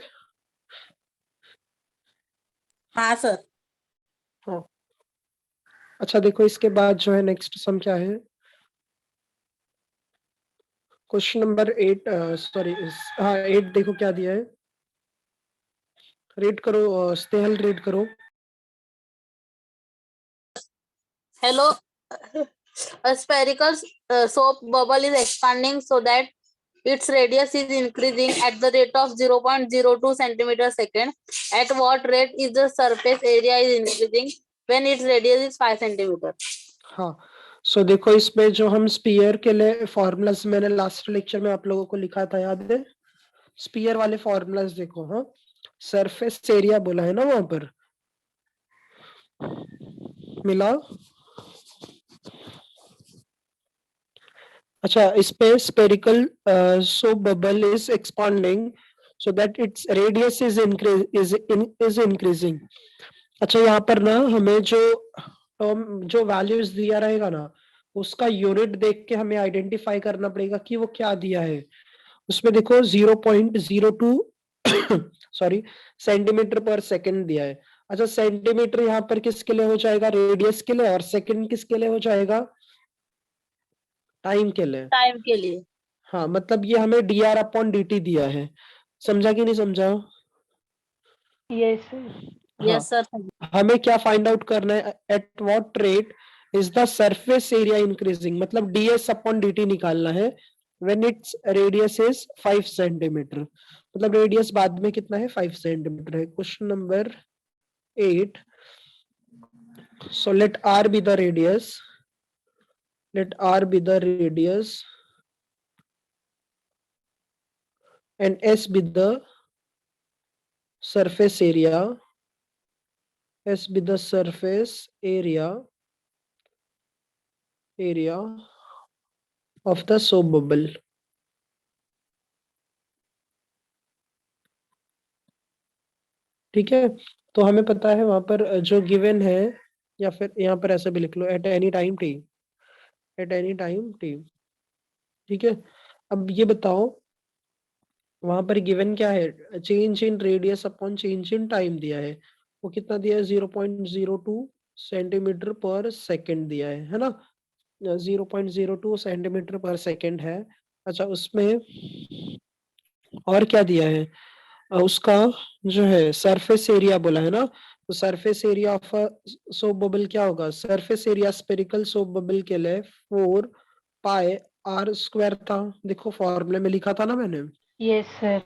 हाँ सर। हाँ। अच्छा देखो इसके बाद जो है नेक्स्ट सम क्या है? क्वेश्चन नंबर 8, सॉरी, हाँ 8 देखो क्या दिया है, रीड करो स्नेहल, रीड करो। Hello. A spherical soap bubble is expanding so that its radius is increasing at the rate of 0.02 centimeter second. At what rate is the surface area is increasing when its radius is 5 centimeter? हाँ, सो देखो इसमें जो हम spear के लिए formulas मैंने last lecture में आप लोगों को लिखा था, याद है? स्पीयर वाले फॉर्मूलाज देखो। हाँ, सरफेस एरिया बोला है ना वहां पर, मिला? अच्छा, इस पे spherical soap bubble is expanding so that its radius is increasing. अच्छा, यहाँ पर ना हमें जो जो वैल्यूज दिया रहेगा ना, उसका यूनिट देख के हमें आइडेंटिफाई करना पड़ेगा कि वो क्या दिया है। उसमें देखो 0.02 सॉरी सेंटीमीटर पर सेकंड दिया है। अच्छा, सेंटीमीटर यहाँ पर किसके लिए हो जाएगा? रेडियस के लिए। और सेकंड किसके लिए हो जाएगा? टाइम के लिए। टाइम के लिए। हाँ, मतलब ये हमें dr/dt दिया है। समझा कि नहीं समझा? यस हाँ, यस सर। हमें क्या फाइंड आउट करना है? At what rate is the surface area increasing, मतलब ds/dt निकालना है when its radius is 5 centimetre. मतलब रेडियस बाद में कितना है? 5 सेंटीमीटर है। Question number 8, so let r be the radius, let r be the radius and s be the surface area, s be the surface area of the soap bubble. ठीक है, तो हमें पता है वहां पर जो गिवन है, या फिर यहाँ पर ऐसे भी लिख लो, at any time t, at any time t. ठीक है, अब ये बताओ वहां पर गिवन क्या है? Change in radius upon change in time दिया है। वो कितना दिया है? 0.02 सेंटीमीटर पर सेकेंड दिया है ना? 0.02 सेंटीमीटर पर सेकेंड है। अच्छा, उसमें और क्या दिया है? उसका जो है सरफेस एरिया बोला है ना, तो surface area of soap bubble क्या होगा? Surface area spherical soap bubble के लिए 4 पाई आर स्क्वायर था। देखो फॉर्मूले में लिखा था ना मैंने। Yes sir.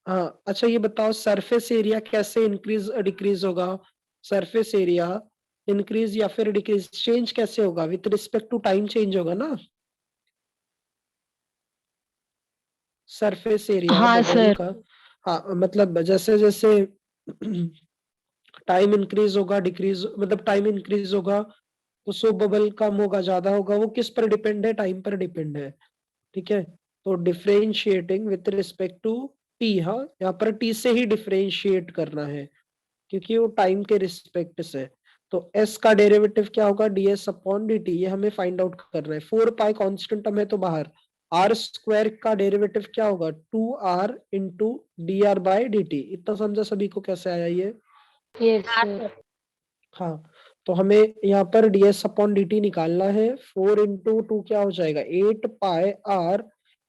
हाँ, अच्छा ये बताओ सरफेस एरिया कैसे इंक्रीज डिक्रीज होगा? सरफेस एरिया इंक्रीज या फिर डिक्रीज, चेंज कैसे होगा? With respect to time change होगा ना सरफेस एरिया हाँ बबल सर। का। हाँ, मतलब जैसे जैसे टाइम इंक्रीज होगा, डिक्रीज मतलब टाइम इंक्रीज होगा तो सोप बबल कम होगा, ज्यादा होगा। वो किस पर डिपेंड है? टाइम पर डिपेंड है। ठीक है, तो differentiating with respect to t. हाँ, यहाँ पर टी से ही डिफरेंशिएट करना है क्योंकि वो टाइम के रिस्पेक्ट से। तो s का डेरिवेटिव क्या होगा? ds/dt, ये हमें फाइंड आउट करना है। 4 पाई कांस्टेंट हमें तो बाहर, आर स्क्वायर का डेरिवेटिव क्या होगा? 2r into dr/dt। इतना समझा सभी को कैसे आया ये? यस हाँ सर। सर। हाँ, तो हमें यहाँ पर ds/dt निकालना है। 4 इंटू 2 क्या हो जाएगा? 8 पाई r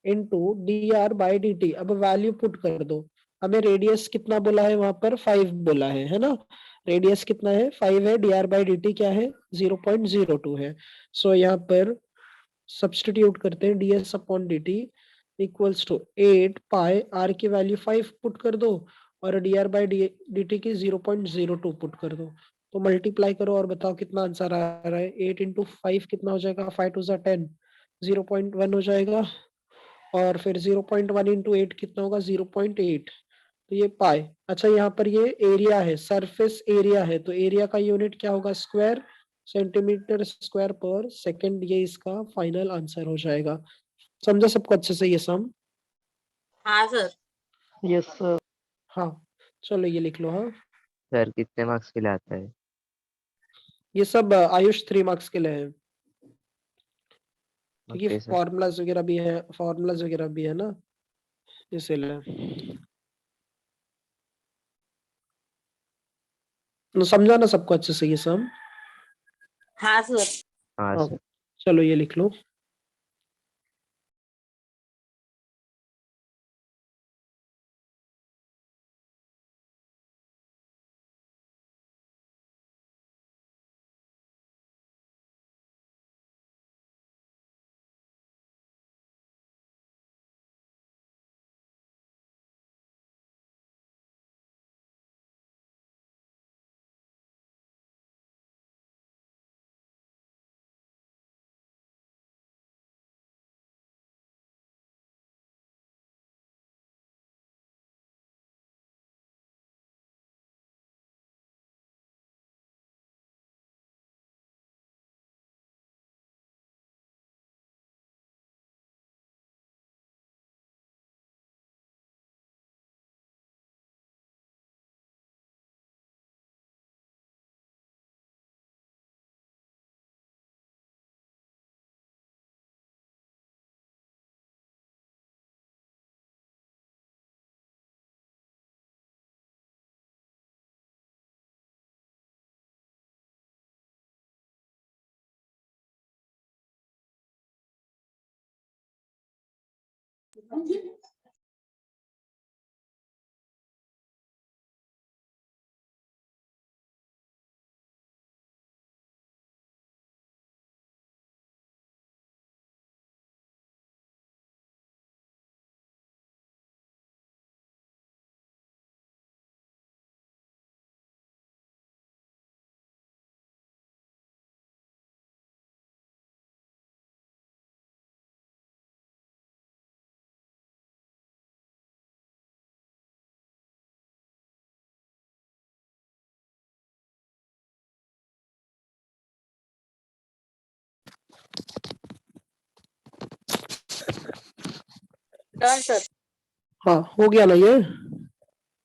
इंटू dr/dt। अब वैल्यू पुट कर दो। हमें रेडियस कितना बोला है वहां पर? 5 बोला है ना? रेडियस कितना है? 5 है। dr/dt क्या है? 0.02 है। सो यहाँ पर सब्सटीट्यूट करते हैं। ds/dt equals to 8 pi r की वैल्यू 5 पुट कर दो और dr/dt की 0.02 पुट कर दो। तो मल्टीप्लाई करो और बताओ कितना आंसर आ रहा है? 8 इंटू 5 कितना हो जाएगा? 5 टू 10, 0.1 हो जाएगा। और फिर 0.1 इंटू 8 कितना होगा? 0.8। तो ये पाई। अच्छा, यहाँ पर ये एरिया है, सरफेस एरिया है, तो एरिया का यूनिट क्या होगा? स्क्वायर, सेंटीमीटर स्क्वायर पर सेकंड। ये इसका फाइनल आंसर हो जाएगा। समझा सबको अच्छे से ये सम? हाँ सर। Yes sir. हाँ, चलो ये लिख लो। हाँ, सर कितने मार्क्स के लिए आता है? ये सब आयुष 3 मार्क्स के लिए है क्योंकि ओके सर। फॉर्मूलाज वगैरह भी है, फॉर्मूलाज वगैरह भी है ना, इसीलिए। तो समझा ना सबको अच्छे से ये सब? हाँ सर। हाँ हाँ, सर। चलो ये लिख लो। Done sir. हाँ, हो गया ना ये?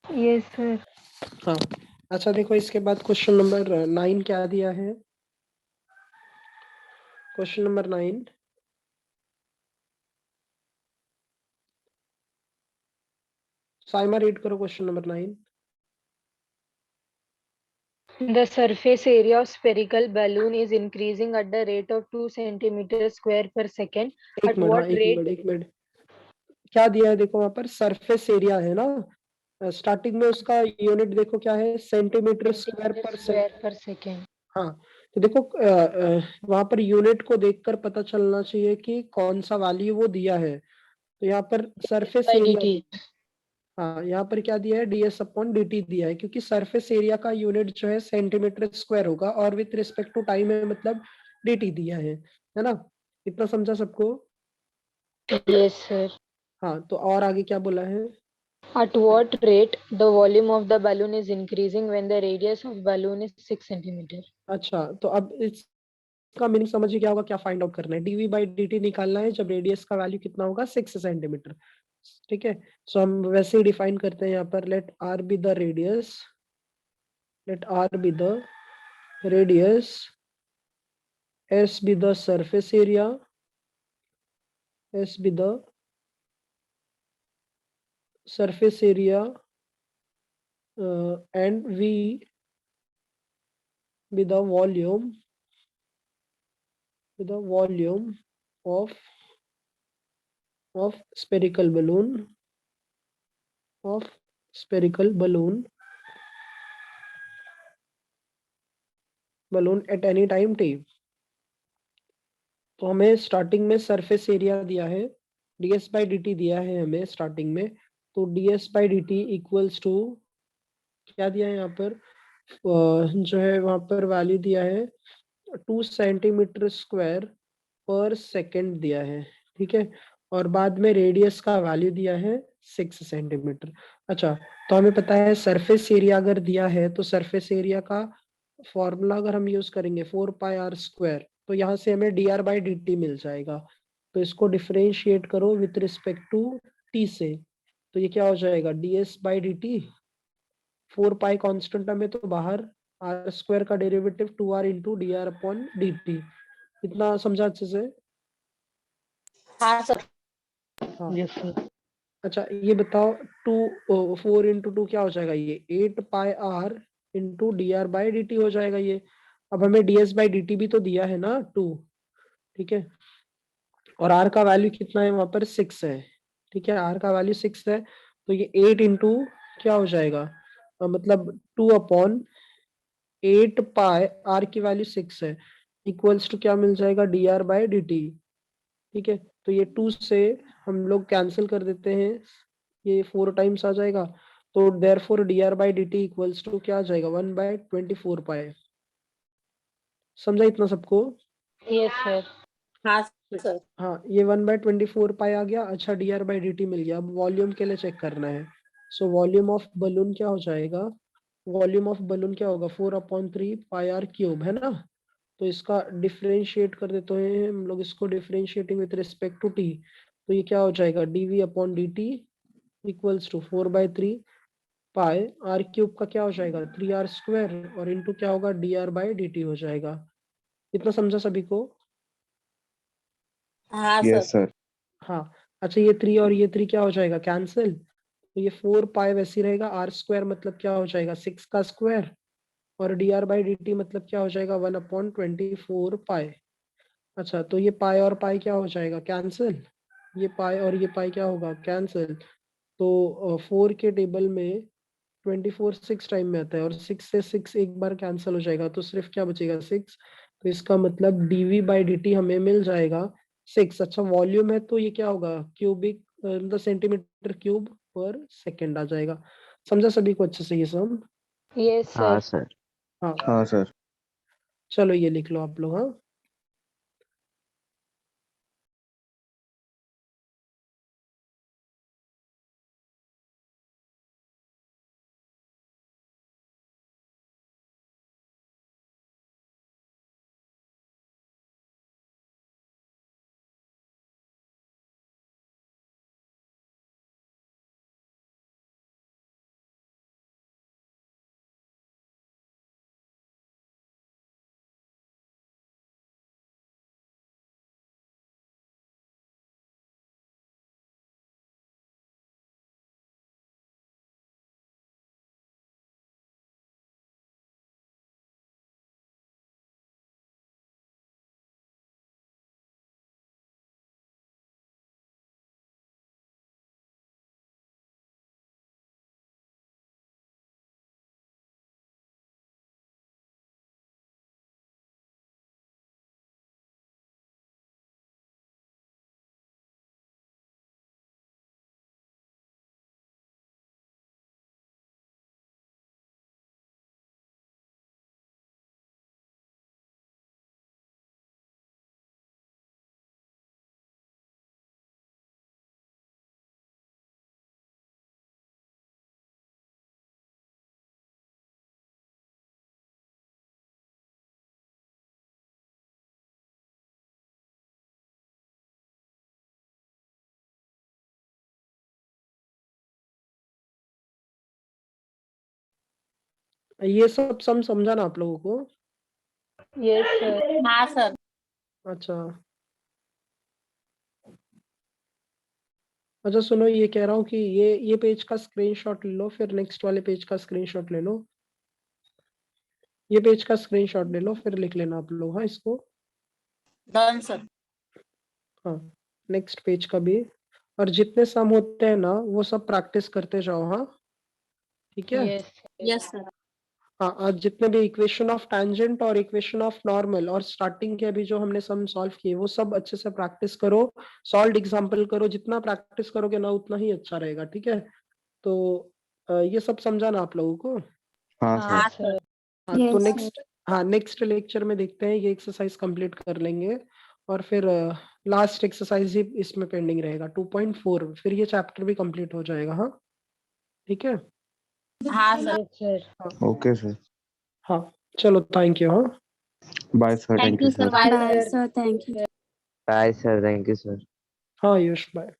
Yes sir. हाँ, अच्छा देखो इसके बाद क्वेश्चन नंबर 9 क्या दिया है? क्वेश्चन नंबर 9, साइमा रीड करो question number 9। The surface area of spherical balloon is increasing at the rate of 2 centimeters square per second. एक At मिनट, हाँ what एक rate? मिनट, एक मिनट। क्या दिया है देखो वहां पर, सरफेस एरिया है ना, स्टार्टिंग में उसका यूनिट देखो क्या है, सेंटीमीटर स्क्वायर पर सेकेंड। Square per second. हाँ, तो देखो वहां पर यूनिट को देखकर पता चलना चाहिए कि कौन सा वैल्यू वो दिया है। तो यहाँ पर सरफेस By एरिया, dt. हाँ यहाँ पर क्या दिया है, ds अपॉन dt दिया है, क्योंकि सरफेस एरिया का यूनिट जो है सेंटीमीटर स्क्वायर होगा और विथ रिस्पेक्ट टू टाइम है, मतलब dt दिया है ना? इतना समझा सबको? Yes sir. हाँ, तो और आगे क्या बोला है? At what rate the volume of the balloon is increasing when the radius of balloon is 6 centimeter? अच्छा, तो अब इसका मीनिंग समझिए क्या होगा, क्या फाइंड आउट करना है, dv बाई dt निकालना है जब रेडियस का वैल्यू कितना होगा, 6 सेंटीमीटर। ठीक है, सो हम वैसे ही डिफाइन करते हैं यहाँ पर, let r be the radius, let r be the radius, s be the surface area, s be the surface area, and v be the volume, be the volume of spherical balloon, of spherical balloon at any time t। तो हमें starting में surface area दिया है, ds by dt दिया है हमें starting में, तो ds by dt equals to क्या दिया है यहाँ पर, जो है वहां पर वैल्यू दिया है 2 सेंटीमीटर स्क्वायर पर सेकेंड दिया है। ठीक है, और बाद में रेडियस का वैल्यू दिया है 6 सेंटीमीटर। अच्छा, तो हमें पता है सरफेस एरिया अगर दिया है तो सरफेस एरिया का फॉर्मूला अगर हम यूज करेंगे 4πr², तो यहाँ से हमें dr बाई dt मिल जाएगा। तो इसको डिफरेंशिएट करो विथ रिस्पेक्ट टू t से, तो ये क्या हो जाएगा, ds बाई dt, 4π कांस्टेंट में तो बाहर, r² का derivative 2r into dr upon dt। इतना समझा अच्छे से? हाँ सर। हाँ, Yes sir. अच्छा ये बताओ, 4 इंटू 2 क्या हो जाएगा, ये 8πr into D r by d t हो जाएगा ये। अब हमें D S by d T भी तो दिया है ना 2, ठीक है, और आर का वैल्यू कितना है वहां पर 6 है, ठीक है, आर का वैल्यू 6 है, तो ये 8 इंटू क्या हो जाएगा, मतलब 2/8 पाई, आर की वैल्यू 6 है, इक्वल्स टू क्या मिल जाएगा, D r by d T, ठीक है। तो ये 2 से हम लोग कैंसिल कर देते हैं, ये 4 टाइम्स आ जाएगा, तो therefore d r by d t equals to क्या आ जाएगा, 1/24 पाई। समझा इतना सबको? Yes, sir. हाँ सर। हाँ, ये 1/24 पाई आ गया। अच्छा, d r by d t मिल गया। अब वॉल्यूम के लिए चेक करना है। सो वॉल्यूम ऑफ बलून क्या हो जाएगा, वॉल्यूम ऑफ बलून क्या होगा, 4/3 पाई आर क्यूब, है ना। तो इसका डिफरेंशिएट कर देते हैं हम लोग, इसको differentiating with respect to t, तो ये क्या हो जाएगा, dv upon d t equals to 4/3 pi r cube का क्या हो जाएगा, 3r², और इंटू क्या होगा, d r by d t हो जाएगा। इतना समझा सभी को? हाँ यस सर। सर। हाँ। अच्छा, ये 3 और ये 3 क्या हो जाएगा, कैंसिल, तो ये 4 पाई वैसे ही रहेगा, r² मतलब क्या हो जाएगा, 6 का स्क्वायर, और D r by d T मतलब क्या हो जाएगा, 1/24 पाई। अच्छा, तो ये पाई और पाई क्या हो जाएगा, कैंसिल, ये पाई और ये पाई क्या होगा, कैंसिल। तो 4 के टेबल में 24 6 टाइम में आता है, और 6 से 6 एक बार कैंसिल हो जाएगा, तो सिर्फ क्या बचेगा, 6। तो इसका मतलब dv बाई डी टी हमें मिल जाएगा 6। अच्छा, वॉल्यूम है तो ये क्या होगा, क्यूबिक मतलब सेंटीमीटर क्यूब पर सेकेंड आ जाएगा। समझा सभी को अच्छे से ये सब? Yes, हाँ sir. सर। हाँ, हाँ सर। चलो ये लिख लो आप लोग। हाँ, ये सब समझा ना आप लोगों को? Yes, sir. हाँ सर। अच्छा, अच्छा सुनो, ये कह रहा हूँ कि ये पेज का स्क्रीनशॉट ले लो, फिर नेक्स्ट वाले पेज का स्क्रीनशॉट ले लो। ये पेज का स्क्रीनशॉट ले लो, फिर लिख लेना आप लोग। हाँ, इसको। Done sir. हाँ, नेक्स्ट पेज का भी। और जितने सम होते हैं ना वो सब प्रैक्टिस करते जाओ। हाँ, ठीक है। Yes. Yes sir. हाँ, आज जितने भी इक्वेशन ऑफ टैंजेंट और इक्वेशन ऑफ नॉर्मल और स्टार्टिंग के अभी जो हमने सम सॉल्व किए वो सब अच्छे से प्रैक्टिस करो, सॉल्व एग्जाम्पल करो। जितना प्रैक्टिस करोगे ना उतना ही अच्छा रहेगा, ठीक है। तो ये सब समझा ना आप लोगों को? हाँ हाँ सर। सर। हाँ, तो Yes, नेक्स्ट, हाँ नेक्स्ट लेक्चर में देखते हैं, ये एक्सरसाइज कंप्लीट कर लेंगे, और फिर लास्ट एक्सरसाइज ही इसमें पेंडिंग रहेगा 2.4, फिर ये चैप्टर भी कंप्लीट हो जाएगा। हाँ, ठीक है। हाँ सर। Yes, sir. हाँ, ओके सर। हाँ, चलो, थैंक यू। हाँ, bye sir. Thank thank you you sir. Sir. Bye bye sir. sir, thank you. Bye sir, thank you sir. हाँ यश, बाय।